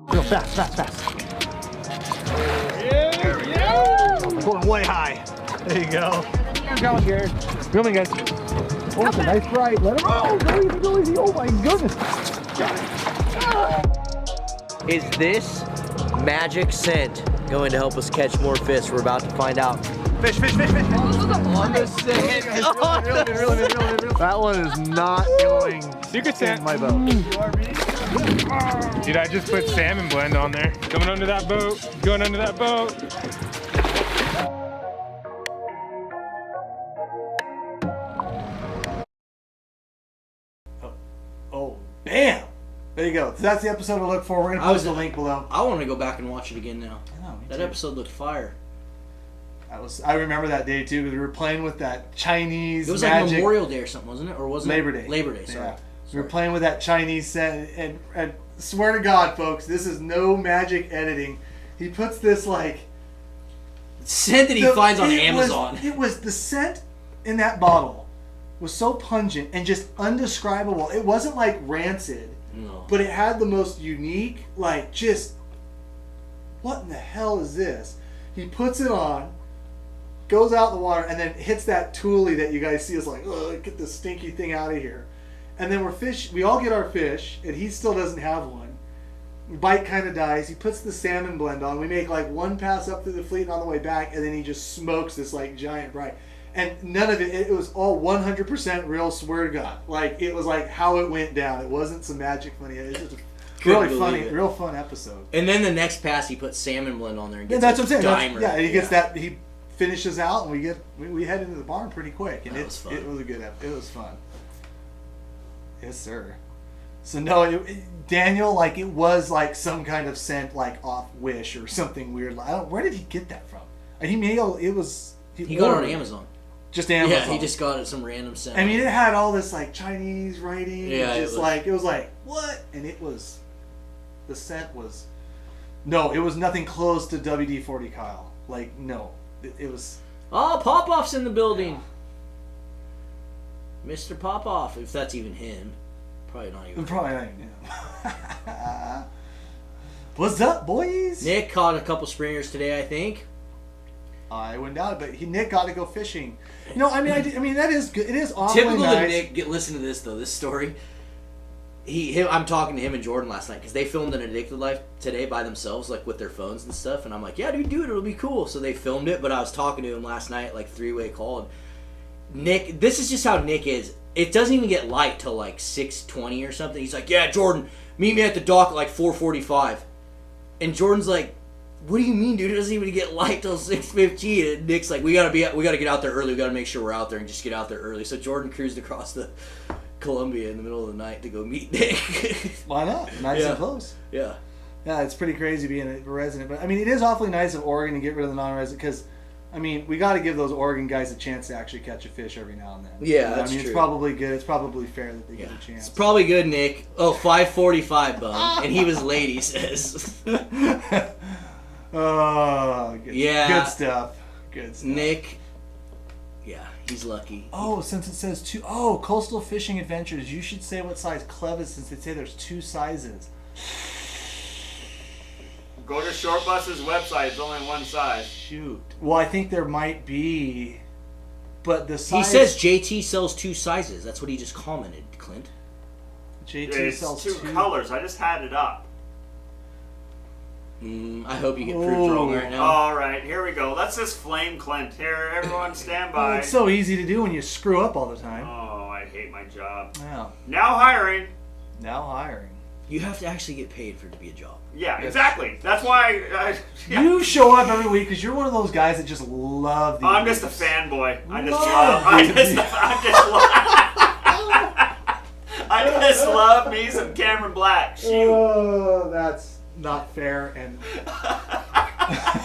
Real fast. Pulling way high. There you go. Keep going, Jared. Filming, guys. Oh, it's a nice ride. Let him roll. Go easy. Oh my goodness. Is this magic scent going to help us catch more fish? We're about to find out. Fish. On the scent. That one is not going Secret scent. in my boat. Dude, I just put salmon blend on there. Coming under that boat. Going under that boat. Oh, bam. There you go. So that's the episode to look for. We're going to post the link below. I want to go back and watch it again now. I know, me That too. episode looked fire. I remember that day too because we were playing with that Chinese It was magic. like Memorial Day or something, wasn't it? Or wasn't Labor it Day. Labor Day, sorry. Yeah. We were playing with that Chinese scent, and swear to God, folks, this is no magic editing. He puts this like scent that he finds on Amazon. It was the scent in that bottle was so pungent and just undescribable. It wasn't like rancid, but it had the most unique, like just what in the hell is this? He puts it on, goes out in the water, and then hits that toolie that you guys see. Is like, oh, get this stinky thing out of here. And then we all get our fish, and he still doesn't have one. Bite kind of dies. He puts the salmon blend on. We make like one pass up through the fleet and on the way back, and then he just smokes this like giant bright. And none of it was all 100% real, swear to God. Like, it was like how it went down. It wasn't some magic funny. It was just a really funny, real fun episode. And then the next pass, he puts salmon blend on there and gets that's what I'm saying. dimer. Yeah, he gets that. He finishes out, and we head into the barn pretty quick. And That was fun. It was a good episode. It was fun. Yes, sir. So no, Daniel, like it was like some kind of scent, like off Wish or something weird. Where did he get that from? He got it on Amazon. Just Amazon. Yeah, he just got it some random scent. I mean, it had all this like Chinese writing. Yeah, it was like what? And the scent was, no, it was nothing close to WD-40 Kyle. Like no, it was. Oh, Popoff's in the building. Mr. Popoff, if that's even him. Probably not even him. What's up, boys? Nick caught a couple springers today, I think. I wouldn't doubt it, but Nick got to go fishing. You know, I mean, that is good. It is awfully Typical nice. of Nick. Listen to this though. This story. I'm talking to him and Jordan last night because they filmed an Addicted Life today by themselves, like with their phones and stuff. And I'm like, yeah, dude, do it. It'll be cool. So they filmed it. But I was talking to him last night, like 3-way call. And Nick, this is just how Nick is. It doesn't even get light till like 6:20 or something. He's like, yeah, Jordan, meet me at the dock at like 4:45. And Jordan's like, what do you mean, dude? It doesn't even get light till 6:15. And Nick's like, we gotta get out there early. We gotta make sure we're out there and just get out there early. So Jordan cruised across the Columbia in the middle of the night to go meet Nick. Why not? Nice and close. Yeah. Yeah, it's pretty crazy being a resident. But I mean, it is awfully nice of Oregon to get rid of the non-resident because, I mean, we got to give those Oregon guys a chance to actually catch a fish every now and then. Yeah, that's true. It's probably good. It's probably fair that they get a chance. It's probably good, Nick. Oh, 5:45, bum. And he was late, he says. Oh, good. Yeah. Good stuff. Good stuff. Nick, yeah, he's lucky. Oh, since it says two. Oh, Coastal Fishing Adventures. You should say what size Clev is since they say there's two sizes. Go to Short Bus's website. It's only one size. Shoot. Well, I think there might be, but the size. He says JT sells two sizes. That's what he just commented, Clint. JT It's sells two colors. I just had it up. I hope you get proved wrong right now. All right, here we go. Let's just flame Clint. Here, everyone stand Well, by. it's so easy to do when you screw up all the time. Oh, I hate my job. Yeah. Now hiring. Now hiring. You have to actually get paid for it to be a job. Yeah, exactly. That's why You show up every week because you're one of those guys that just love these. I'm just a fanboy. I just love me some Cameron Black. Shoot. Oh, that's not fair, and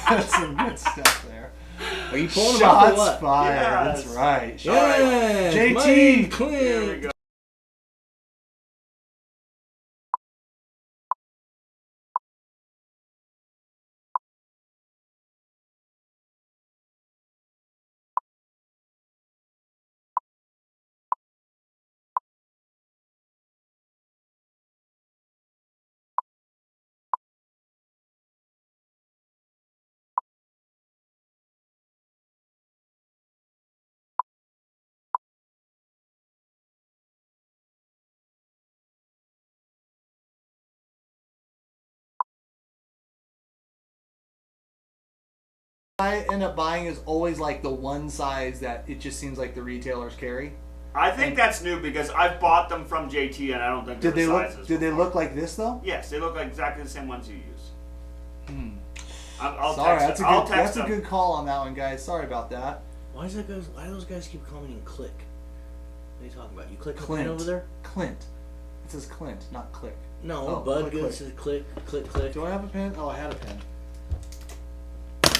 that's some good stuff there. Are you pulling them up or Shots what? fired. Yes. That's right. Yeah, JT. Mike, Clint. Here we go. I end up buying is always like the one size that it just seems like the retailers carry. I think that's new because I've bought them from JT and I don't think Did they're they look? sizes Did they before. look like this though? Yes, they look like exactly the same ones you use. I'll Sorry, text that's them. a good call on that one, guys. Sorry about that. Why do those guys keep commenting click? What are you talking about? You click Clint over there? Clint. It says Clint, not click. No, Oh, Bud click, goes click. says click, click, click. Do I have a pen? Oh, I had a pen.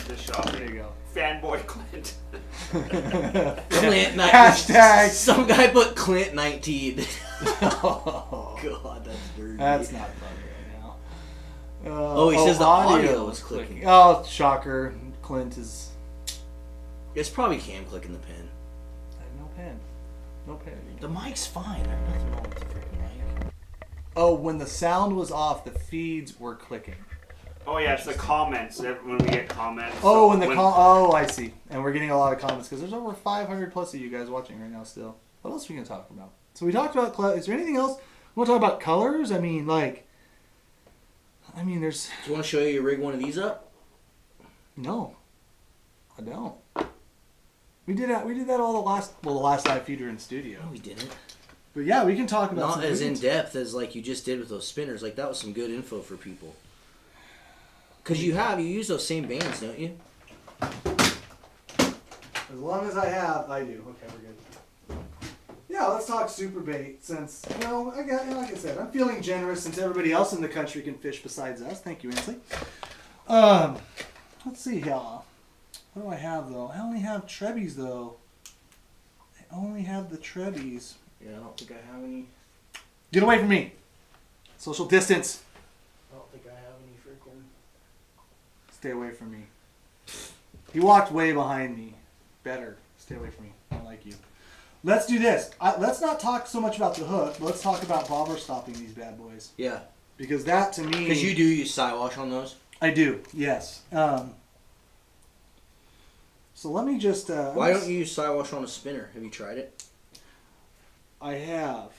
Just shop. There you go. Fanboy Clint. Clint 19. Hashtag. Some guy put Clint 19. Oh, God, that's dirty. that's not fun right now. He says the audio is clicking. Oh, shocker. Clint is... It's probably Cam clicking the pen. I have no pen. No pen. The mic's fine. There's nothing wrong with the freaking mic. Oh, when the sound was off, the feeds were clicking. Oh yeah, it's the comments when we get comments. Oh, so oh, I see. And we're getting a lot of comments because there's over 500 plus of you guys watching right now still. What else are we going to talk about? So we talked about, is there anything else? We want to talk about colors? I mean, there's... Do you want to show you rig one of these up? No, I don't. We did that all the last live feeder in studio. No, we didn't. But yeah, we can talk about Not as in depth as like you just did with those spinners. Like that was some good info for people. Cause you use those same bands, don't you? As long as I have, I do. Okay, we're good. Yeah, let's talk Superbait since, like I said, I'm feeling generous since everybody else in the country can fish besides us. Thank you, Ainsley. Let's see here. What do I have, though? I only have Trebbies, though. I only have the Trebbies. Yeah, I don't think I have any. Get away from me. Social distance. I don't think I have any freaking... Stay away from me. He walked way behind me. Better. Stay away from me. I don't like you. Let's do this. Let's not talk so much about the hook, but let's talk about bobber stopping these bad boys. Yeah. Because that, to me... Because you do use side wash on those? I do, yes. So let me just... Why don't you use side wash on a spinner? Have you tried it? I have.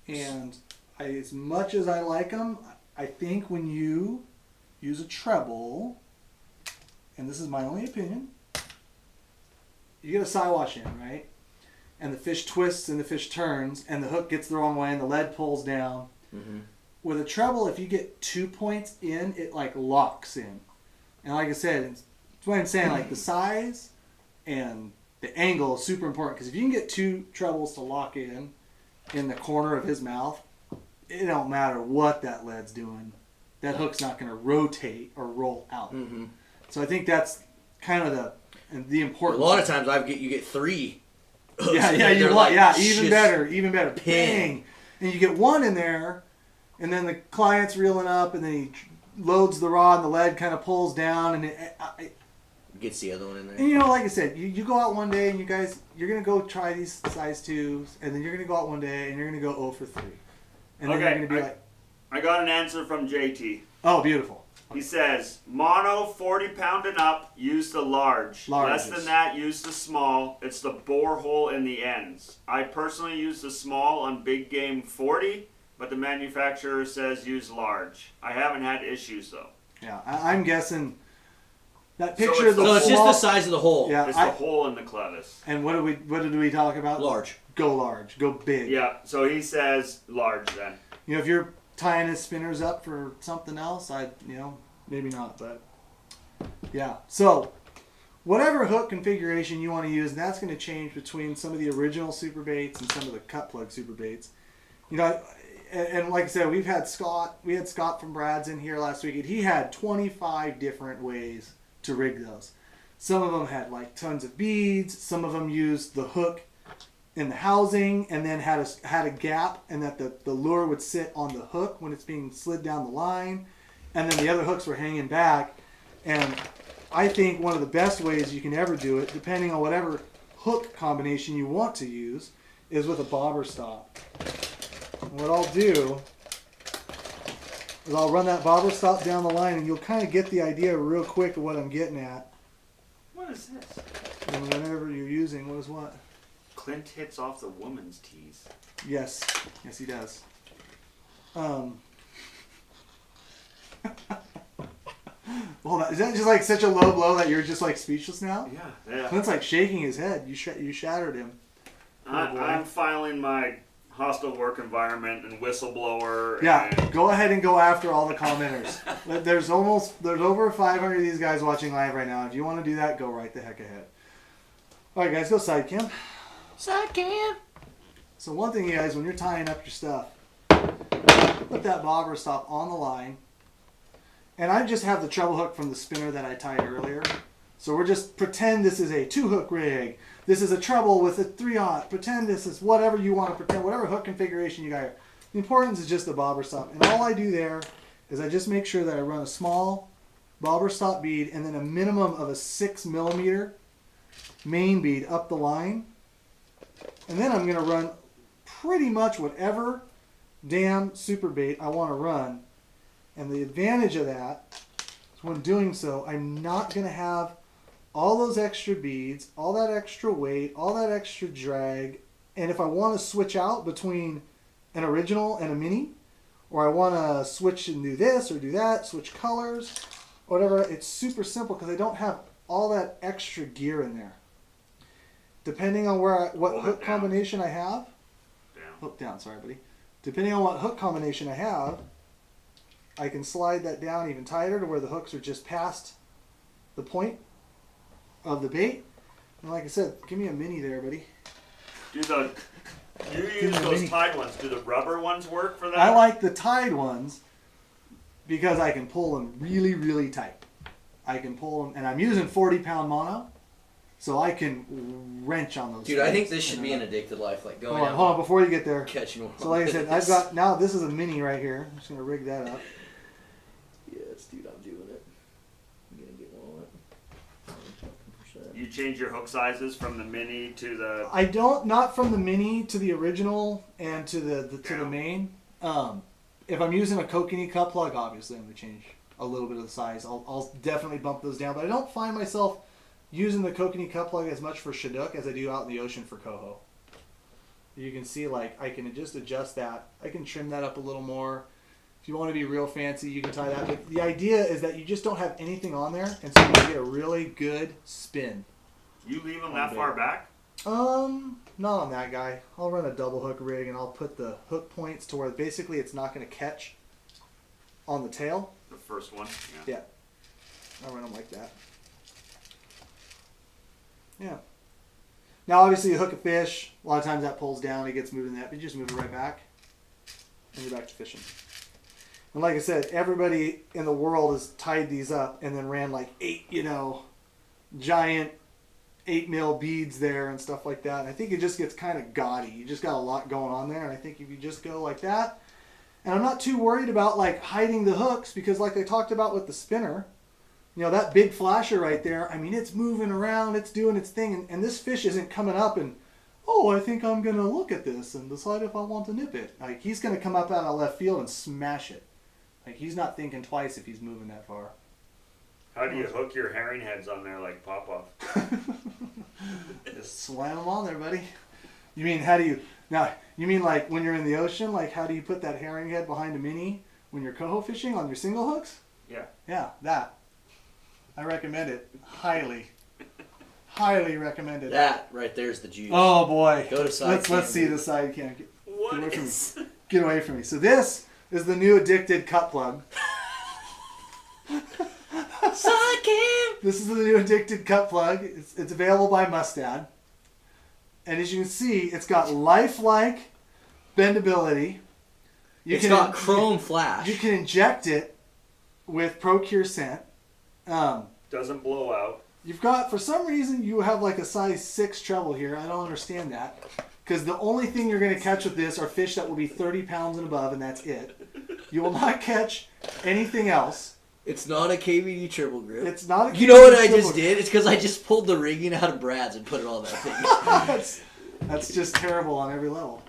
And as much as I like them, I think when you use a treble, and this is my only opinion, you get a side wash in, right? And the fish twists and the fish turns, and the hook gets the wrong way, and the lead pulls down. Mm-hmm. With a treble, if you get 2 points in, it like locks in. And like I said, it's what I'm saying, like the size and the angle is super important, because if you can get 2 trebles to lock in the corner of his mouth, it don't matter what that lead's doing. That hook's not going to rotate or roll out. Mm-hmm. So I think that's kind of the important. A lot of times you get 3. Yeah, even better. Ping. Bang. And you get 1 in there, and then the client's reeling up, and then he loads the rod, and the lead kind of pulls down, and it gets the other one in there. And like I said, you go out one day, and you're going to go try these size 2s, and then you're going to go out one day, and you're going to go 0 for 3. And then you're going to be I got an answer from JT. Oh, beautiful. He says, mono 40 pound and up, use the large. Larges. Less than that, use the small. It's the bore hole in the ends. I personally use the small on big game 40, but the manufacturer says use large. I haven't had issues though. Yeah, I'm guessing that picture of the So it's just the size of the hole. Yeah, It's the hole in the clevis. And what did we talk about? Large. Go large. Go big. Yeah, so he says large then. If you're tying his spinners up for something else, maybe not, but yeah. So whatever hook configuration you want to use, that's going to change between some of the original Superbaits and some of the cut plug Superbaits. And like I said, we had Scott from Brad's in here last week, and he had 25 different ways to rig those. Some of them had like tons of beads. Some of them used the hook in the housing and then had a gap, and that the lure would sit on the hook when it's being slid down the line, and then the other hooks were hanging back. And I think one of the best ways you can ever do it, depending on whatever hook combination you want to use, is with a bobber stop. And what I'll do is I'll run that bobber stop down the line, and you'll kind of get the idea real quick of what I'm getting at. What is this? And whenever you're using, what is what? Clint hits off the woman's tees. Yes, he does. Hold on, is that just like such a low blow that you're just like speechless now? Yeah. Clint's like shaking his head. You shattered him. I'm filing my hostile work environment and whistleblower. Yeah, and go ahead and go after all the commenters. There's over 500 of these guys watching live right now. If you want to do that, go right the heck ahead. All right, guys, go side cam. Side cam. So one thing, you guys, when you're tying up your stuff, put that bobber stop on the line. And I just have the treble hook from the spinner that I tied earlier. So we're just pretend this is a 2-hook rig. This is a treble with a 3/0. Pretend this is whatever you want to pretend, whatever hook configuration you got. The importance is just the bobber stop. And all I do there is I just make sure that I run a small bobber stop bead and then a minimum of a 6mm main bead up the line. And then I'm going to run pretty much whatever damn super bait I want to run. And the advantage of that is when doing so, I'm not going to have all those extra beads, all that extra weight, all that extra drag. And if I want to switch out between an original and a mini, or I want to switch and do this or do that, switch colors, whatever, it's super simple because I don't have all that extra gear in there. Depending on what hook combination I have, hook down, sorry buddy. Depending on what hook combination I have, I can slide that down even tighter to where the hooks are just past the point of the bait. And like I said, give me a mini there, buddy. You use those tied ones. Do the rubber ones work for that? I like the tied ones because I can pull them really, really tight. I can pull them, and I'm using 40-pound mono, so I can wrench on those. Dude, I think this should be an addicted life. Like going out. Hold on, before you get there. Catching one. So like I said, I've got, now this is a mini right here. I'm just going to rig that up. Yes, dude, I'm doing it. I'm going to get one on it. You change your hook sizes from the mini to the... I don't, not from the mini to the original and to the main. If I'm using a kokanee cut plug, obviously I'm going to change a little bit of the size. I'll definitely bump those down, but I don't find myself using the kokanee cut plug as much for shaduk as I do out in the ocean for coho. You can see, like, I can just adjust that. I can trim that up a little more. If you want to be real fancy, you can tie that. But the idea is that you just don't have anything on there, and so you can get a really good spin. You leave them that far back? Not on that guy. I'll run a double hook rig, and I'll put the hook points to where basically it's not going to catch on the tail. The first one? Yeah. I'll run them like that. Yeah. Now, obviously, you hook a fish. A lot of times that pulls down. It gets moved in that. But you just move it right back. And you're back to fishing. And like I said, everybody in the world has tied these up and then ran like 8, giant 8mm beads there and stuff like that. And I think it just gets kind of gaudy. You just got a lot going on there. And I think if you just go like that, and I'm not too worried about like hiding the hooks because like I talked about with the spinner, that big flasher right there, I mean, it's moving around, it's doing its thing. And this fish isn't coming up and, I think I'm going to look at this and decide if I want to nip it. Like, he's going to come up out of left field and smash it. Like, he's not thinking twice if he's moving that far. How do you hook your herring heads on there like Pop-Off? Just slam them on there, buddy. You mean, you mean like when you're in the ocean, like how do you put that herring head behind a mini when you're coho fishing on your single hooks? Yeah. Yeah, that. I recommend it. Highly. Highly recommend it. That right there's the juice. Oh boy. Go to side cam. Let's see the side cam. Get away from me. So this is the new addicted cut plug. Side cam. This is the new addicted cut plug. It's available by Mustad. And as you can see, it's got lifelike bendability. It's got chrome flash. You can inject it with ProCure scent. Doesn't blow out. You've got, for some reason, you have like a size 6 treble here. I don't understand that. Because the only thing you're going to catch with this are fish that will be 30 pounds and above, and that's it. You will not catch anything else. It's not a KVD triple grip. It's not a KVD You know what I triple just did? It's because I just pulled the rigging out of Brad's and put it on that thing. That's just terrible on every level.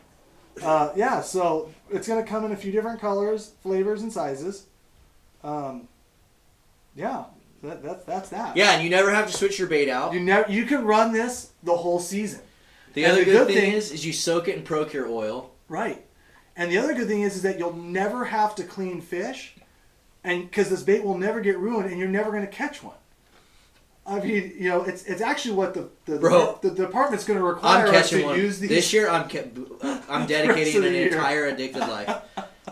Yeah, so it's going to come in a few different colors, flavors, and sizes. Yeah, that's that. Yeah, and you never have to switch your bait out. You can run this the whole season. The other good thing is you soak it in ProCure oil. Right. And the other good thing is that you'll never have to clean fish, and because this bait will never get ruined, and you're never going to catch one. I mean, it's actually what the department's going to require us to use these. This year, I'm dedicating an entire addicted life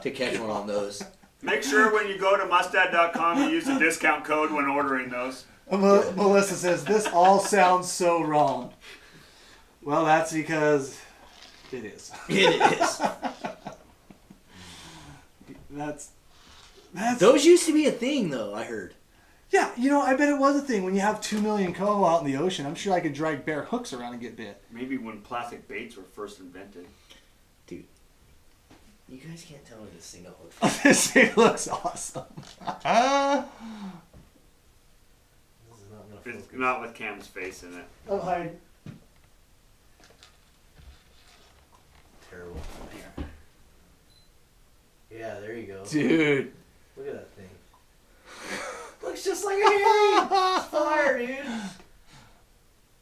to catch one on those. Make sure when you go to mustad.com you use the discount code when ordering those. Melissa says, this all sounds so wrong. Well, that's because it is. It is. That's those used to be a thing, though, I heard. Yeah, you know, I bet it was a thing. When you have 2 million coho out in the ocean, I'm sure I could drag bare hooks around and get bit. Maybe when plastic baits were first invented. Dude, you guys can't tell me this thing don't look fun. This thing looks awesome. It's not with Cam's face in it. Oh, hi. Terrible. Yeah, there you go. Dude. Look at that thing. Looks just like a herring. It's fire, dude.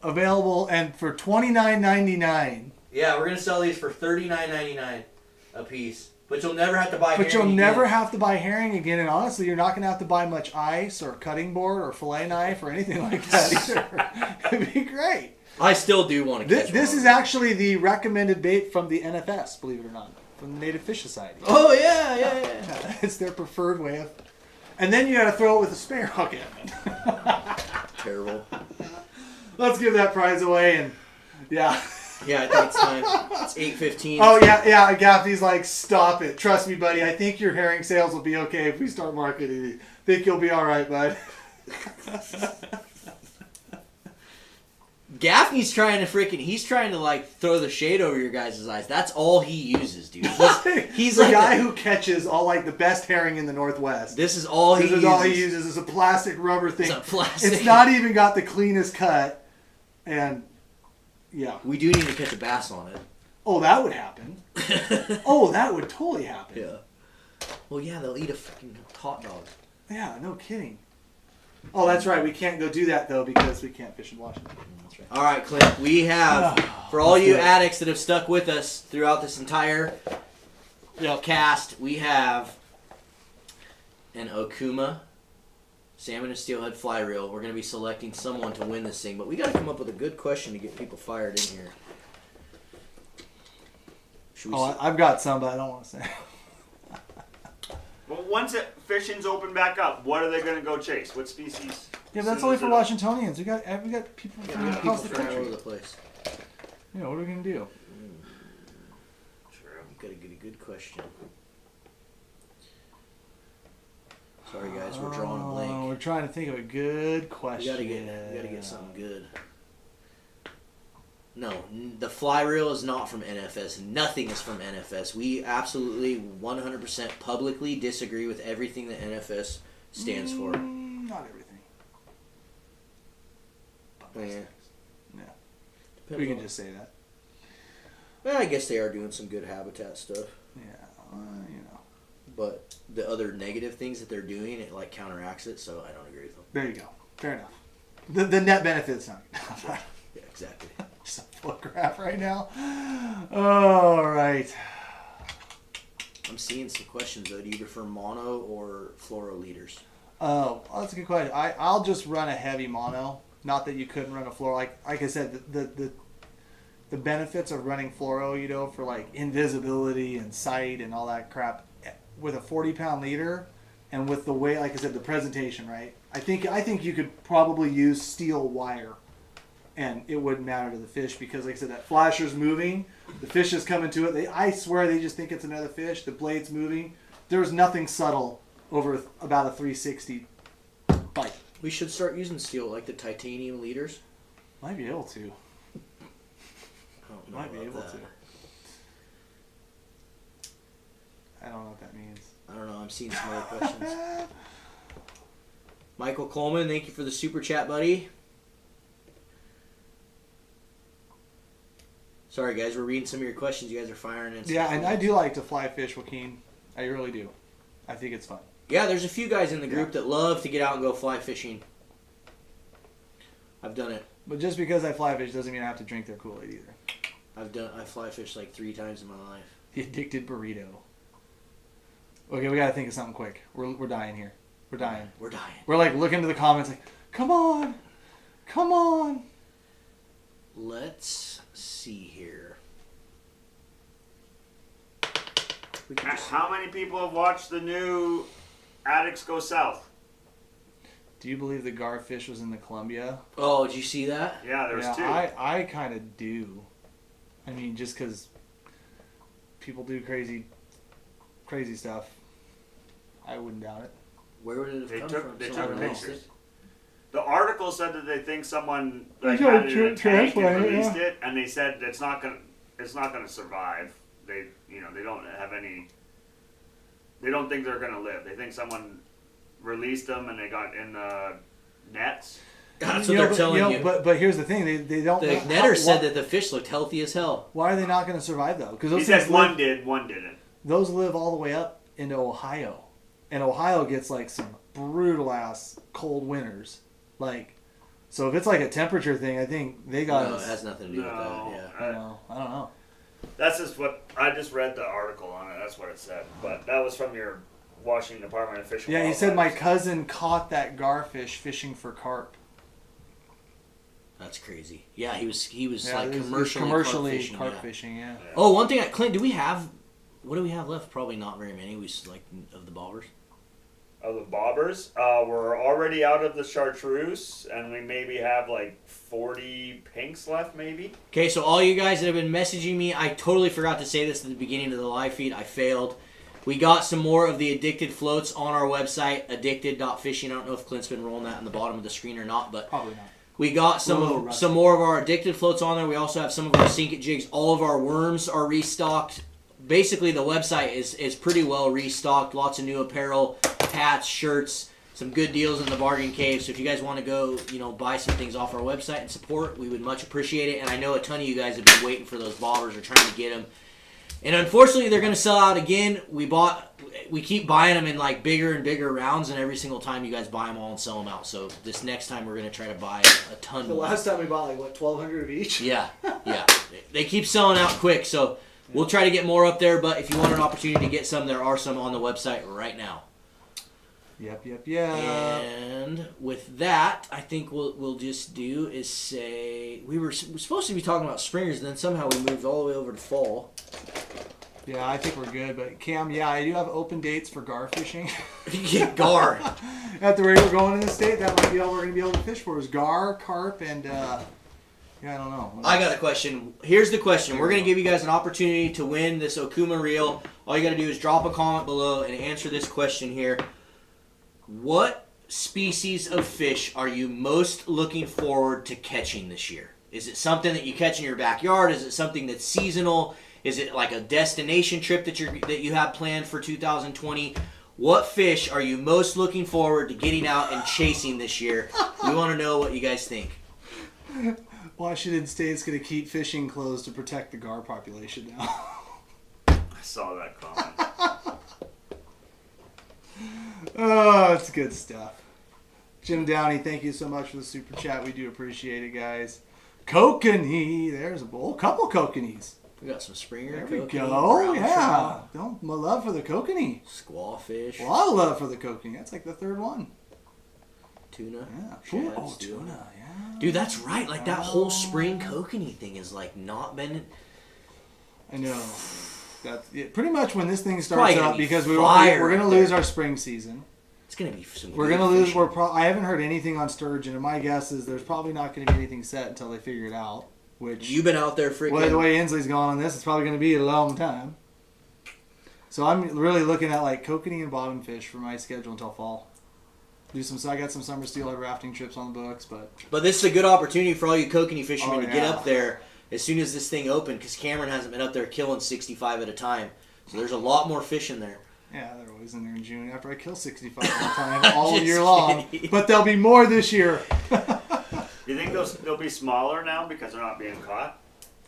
Available and for $29.99. Yeah, we're gonna sell these for $39.99 a piece. But you'll never have to buy. But you'll herring never again. have to buy herring again, and honestly, you're not going to have to buy much ice or cutting board or fillet knife or anything like that either. It'd be great. I still do want to catch This one. is actually the recommended bait from the NFS, believe it or not, from the Native Fish Society. Oh yeah. It's their preferred way of. And then you got to throw it with a spare hook in. Terrible. Let's give that prize away, and yeah. Yeah, I think it's time. It's 8:15. Oh yeah. Gaffney's like, stop it. Trust me, buddy. I think your herring sales will be okay if we start marketing it. Think you'll be all right, bud. Gaffney's trying to like throw the shade over your guys' eyes. That's all he uses, dude. He's the like guy who catches all like the best herring in the Northwest. This is all he This uses. is all he uses is a plastic rubber thing. It's a plastic. It's not even got the cleanest cut, and yeah. We do need to catch a bass on it. Oh, that would happen. Oh, that would totally happen. Yeah. Well, yeah, they'll eat a freaking hot dog. Yeah, no kidding. Oh, that's right. We can't go do that though because we can't fish in Washington. That's right. All right, Clint. We have for all you addicts that have stuck with us throughout this entire cast. We have an Okuma salmon and steelhead fly reel. We're going to be selecting someone to win this thing, but we got to come up with a good question to get people fired in here. Should we I've got some, but I don't want to say. Well, once fishing's open back up, what are they going to go chase? What species? Yeah, that's only for Washingtonians. We got people from across the all country. over the place? Yeah, what are we gonna do? True. You got to get a good question. Sorry, guys, we're drawing a blank. We're trying to think of a good We question. gotta get something good. No, the fly reel is not from NFS. Nothing is from NFS. We absolutely 100% publicly disagree with everything that NFS stands for. Not everything. Yeah. Yeah. We can just say that. Well, I guess they are doing some good habitat stuff. Yeah, you know. But the other negative things that they're doing, it like counteracts it, so I don't agree with them. There you go. Fair enough. The net benefit's not. Yeah, exactly. Just a photograph right now. All right. I'm seeing some questions though. Do you prefer mono or fluoro leaders? Oh, that's a good question. I'll just run a heavy mono. Not that you couldn't run a fluoro. Like I said, the benefits of running fluoro, you know, for like invisibility and sight and all that crap, with a 40-pound leader, and with the way, like I said, the presentation, right? I think you could probably use steel wire, and it wouldn't matter to the fish because, like I said, that flasher's moving, the fish is coming to it. I swear they just think it's another fish. The blade's moving. There's nothing subtle over about a 360 bite. We should start using steel, like the titanium leaders. Might be able to. I don't know Might be about able that. to. I don't know what that means. I don't know. I'm seeing some other questions. Michael Coleman, thank you for the super chat, buddy. Sorry, guys. We're reading some of your questions. You guys are firing in. Yeah, and I do like to fly fish, Joaquin. I really do. I think it's fun. Yeah, there's a few guys in the group that love to get out and go fly fishing. I've done it. But just because I fly fish doesn't mean I have to drink their Kool-Aid either. I fly fish like 3 times in my life. The addicted burrito. Okay, we gotta think of something quick. We're dying here. We're dying. We're dying. We're like looking to the comments like, come on, come on. Let's see here. How many people have watched the new Addicts Go South? Do you believe the garfish was in the Columbia? Oh, did you see that? Yeah, there's two. I kind of do. I mean, just because people do crazy stuff, I wouldn't doubt it. Where would it have They come took from? they Someone took else? pictures. The article said that they think someone They like tried had it in a to tank and transplant it, released yeah. it, and they said it's not gonna survive. They don't have any. They don't think they're gonna live. They think someone released them and they got in the nets. That's what they're telling you. But here's the thing: they don't. The netter said that the fish looked healthy as hell. Why are they not going to survive though? Because He those said things one live, did, one didn't. those live all the way up into Ohio, and Ohio gets like some brutal ass cold winters. Like, so if it's like a temperature thing, I think they got. No, it has nothing to do with that. Yeah. I don't know. That's just what I just read the article on it. That's what it said. But that was from your Washington Department of Fish and Yeah, he said my Wildlife. cousin caught that garfish fishing for carp. That's crazy. Yeah, he was Yeah, like it was commercially carp yeah. fishing. Yeah. Oh, one thing, Clint, do we have? What do we have left? Probably not very many. We like of the bobbers. Of the bobbers, we're already out of the chartreuse, and we maybe have like 40 pinks left, maybe. Okay, so all you guys that have been messaging me, I totally forgot to say this at the beginning of the live feed. I failed. We got some more of the addicted floats on our website, addicted.fishing. I don't know if Clint's been rolling that in the bottom of the screen or not, but Probably not. we got A little rusty. some more of our addicted floats on there. We also have some of our sink it jigs. All of our worms are restocked. Basically, the website is pretty well restocked. Lots of new apparel, hats, shirts, some good deals in the bargain cave. So if you guys want to go, buy some things off our website and support, we would much appreciate it. And I know a ton of you guys have been waiting for those bobbers or trying to get them. And unfortunately, they're going to sell out again. We keep buying them in like bigger and bigger rounds, and every single time you guys buy them all and sell them out. So this next time we're going to try to buy a ton The more. last time we bought like what 1,200 of each. Yeah. They keep selling out quick, so we'll try to get more up there. But if you want an opportunity to get some, there are some on the website right now. Yep. And with that, I think what we'll just do is say we're supposed to be talking about springers, and then somehow we moved all the way over to fall. Yeah, I think we're good. But Cam, yeah, I do have open dates for gar fishing. Gar. At the rate we're going in the state, that might be all we're going to be able to fish for is gar, carp, and yeah, I don't know. I got a question. Here's the question. We're going to give you guys an opportunity to win this Okuma reel. All you got to do is drop a comment below and answer this question here. What species of fish are you most looking forward to catching this year? Is it something that you catch in your backyard? Is it something that's seasonal? Is it like a destination trip that you have planned for 2020? What fish are you most looking forward to getting out and chasing this year? We want to know what you guys think. Washington State's going to keep fishing closed to protect the gar population now. I saw that comment. Oh, it's good stuff. Jim Downey, thank you so much for the super chat. We do appreciate it, guys. Kokanee. There's a bowl. Couple kokanees. We got some springer. There we kokanee, go. brown Yeah. trout, Don't my love for the kokanee. squawfish, A lot of love for the kokanee. That's like the third one. tuna. Yeah. Shads, Oh, too. tuna. Yeah. Dude, that's right. Like that whole spring kokanee thing is like not been. I know. That's it. Pretty much when this thing probably starts gonna up be because fire we're going to up lose there. our spring season. It's gonna be some. We're good going to lose. fishing. I haven't heard anything on sturgeon, and my guess is there's probably not going to be anything set until they figure it out. Which You've been out there freaking. well, the way Inslee's gone on this, it's probably going to be a long time. So I'm really looking at like kokanee and bottom fish for my schedule until fall. I got some summer steelhead rafting trips on the books, But this is a good opportunity for all you kokanee fishermen Oh, to get yeah. up there as soon as this thing opened, because Cameron hasn't been up there killing 65 at a time. So there's a lot more fish in there. yeah, they're always in there in June after I kill 65 at a time all Just year long. kidding. But there'll be more this year. You think they'll be smaller now because they're not being caught?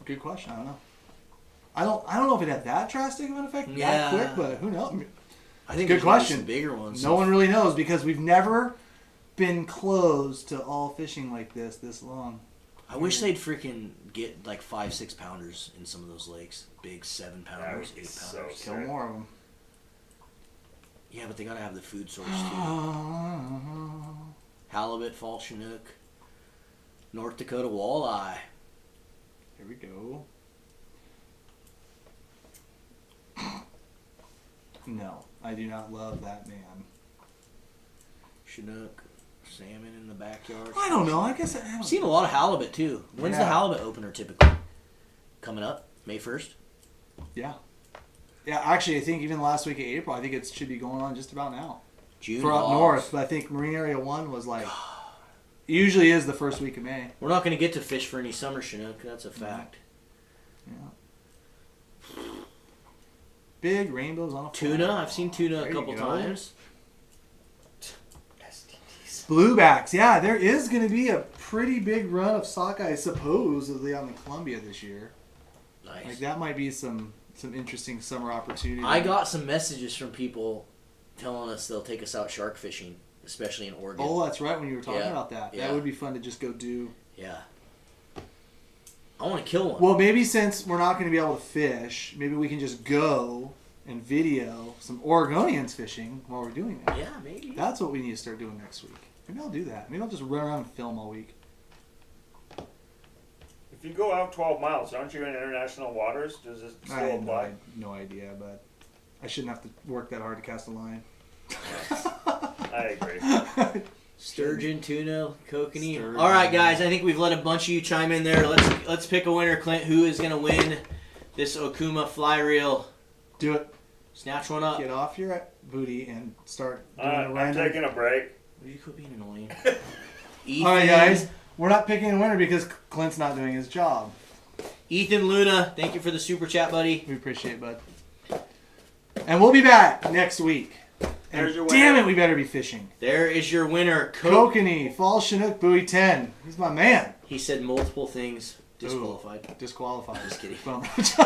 Good question. I don't know. I don't know if it had that drastic of an effect Yeah. that quick, but who knows? I think Good there's gonna be question. some bigger ones. No one really knows because we've never been closed to all fishing like this long. I wish they'd freaking get like 5-6 pounders in some of those lakes. Big 7 That pounders, would be 8 so pounders. Kill sick. more of them. Yeah, but they gotta have the food source too. Halibut, fall chinook, North Dakota walleye. Here we go. No, I do not love that man. Chinook, salmon in the backyard. I don't know. I guess I I've haven't seen a lot of halibut too. When's the Yeah. halibut opener typically? Coming up, May 1st. Yeah. Yeah, actually, I think even last week of April, I think it should be going on just about now. June. For up August. north, but I think Marine Area 1 was like usually is the first week of May. We're not going to get to fish for any summer Chinook. That's a fact. Yeah. Big rainbows on a Tuna. fly. I've seen tuna There a you couple go. times. Bluebacks. Yeah, there is going to be a pretty big run of sockeye supposedly on the Columbia this year. Nice. Like that might be some interesting summer opportunity. I got some messages from people telling us they'll take us out shark fishing, especially in Oregon. Oh, that's right. When you were talking Yeah. about that, Yeah. that would be fun to just go do. Yeah. I want to kill one. Well, maybe since we're not going to be able to fish, maybe we can just go and video some Oregonians fishing while we're doing that. Yeah, maybe. That's what we need to start doing next week. Maybe I'll do that. Maybe I'll just run around and film all week. If you go out 12 miles, aren't you in international waters? Does it I still had apply? no idea, but I shouldn't have to work that hard to cast a line. I agree. Sturgeon, tuna, kokanee. Sturgeon. All right, guys. I think we've let a bunch of you chime in there. Let's pick a winner, Clint. Who is going to win this Okuma fly reel? Do it. Snatch one up. Get off your booty and start doing a I'm random. taking a break. Will you quit being annoying? Ethan, All right, guys. We're not picking a winner because Clint's not doing his job. Ethan Luna, thank you for the super chat, buddy. We appreciate it, bud. And we'll be back next week. And There's your damn winner. it, we better be fishing. There is your winner, Kokanee, Fall Chinook, Buoy 10. He's my man. He said multiple things. Disqualified. Disqualified. Just kidding. Bummer. Just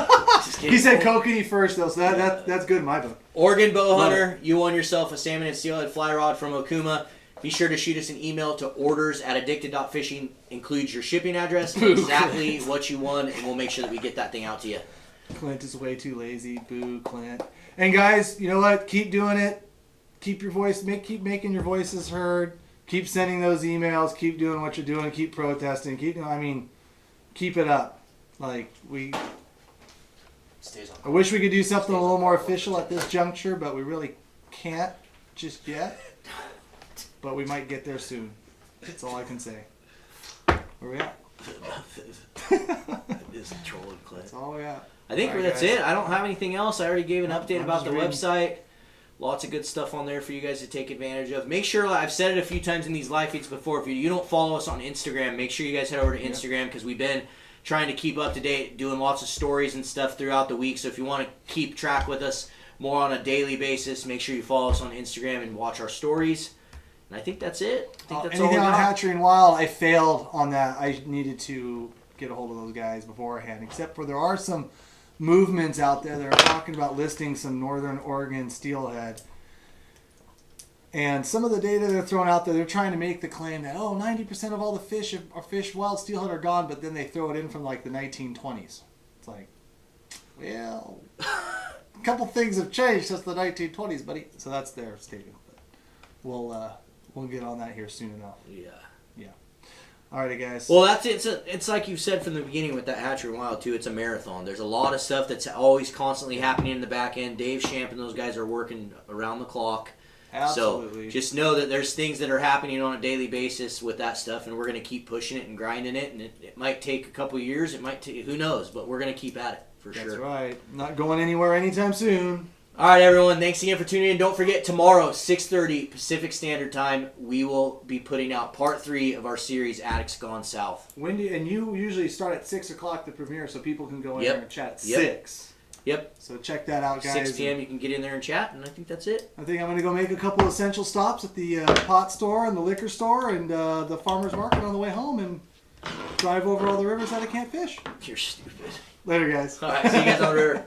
kidding. He said Kokanee first, though, so that's good in my book. Oregon Bow Love Hunter, you won yourself a salmon and steelhead fly rod from Okuma. Be sure to shoot us an email to orders@addicted.fishing. Includes your shipping address, and exactly what you won, and we'll make sure that we get that thing out to you. Clint is way too lazy. Boo, Clint. And guys, you know what? Keep doing it. Keep your voice. Keep making your voices heard. Keep sending those emails. Keep doing what you're doing. Keep protesting. Keep it up. Like Stays on. I wish we could do something a little more official at this juncture, but we really can't just yet. But we might get there soon. That's all I can say. Where we at? This is trolling, Clint. That's all we at. I think All right, that's guys. it. I don't have anything else. I already gave an update I'm about just the reading. website. Lots of good stuff on there for you guys to take advantage of. Make sure, I've said it a few times in these live feeds before, if you don't follow us on Instagram, make sure you guys head over to Instagram because we've been trying to keep up to date, doing lots of stories and stuff throughout the week. So if you want to keep track with us more on a daily basis, make sure you follow us on Instagram and watch our stories. And I think that's it. I think that's all we Anything on got. Hatchery and Wild, I failed on that. I needed to get a hold of those guys beforehand, except for there are some movements out there that are talking about listing some Northern Oregon steelhead. And some of the data they're throwing out there, they're trying to make the claim that, 90% of all the fish are fish wild steelhead are gone, but then they throw it in from like the 1920s. It's like, well, a couple things have changed since the 1920s, buddy. So that's their statement. But we'll get on that here soon enough. Yeah. Alrighty, guys. Well, that's it. It's like you've said from the beginning with that Hatchery and Wild, too. It's a marathon. There's a lot of stuff that's always constantly happening in the back end. Dave Shamp and those guys are working around the clock. Absolutely. So just know that there's things that are happening on a daily basis with that stuff, and we're going to keep pushing it and grinding it. And it might take a couple years. It might take, who knows, but we're going to keep at it for sure. That's right. Not going anywhere anytime soon. All right, everyone. Thanks again for tuning in. Don't forget, tomorrow, 6:30 Pacific Standard Time, we will be putting out part 3 of our series, Addicts Gone South. And you usually start at 6 o'clock the premiere, so people can go in there and chat at 6. Yep. So check that out, guys. 6 p.m. You can get in there and chat, and I think that's it. I think I'm going to go make a couple essential stops at the pot store and the liquor store and the farmer's market on the way home and drive over all the rivers that I can't fish. You're stupid. Later, guys. All right, see you guys on the river.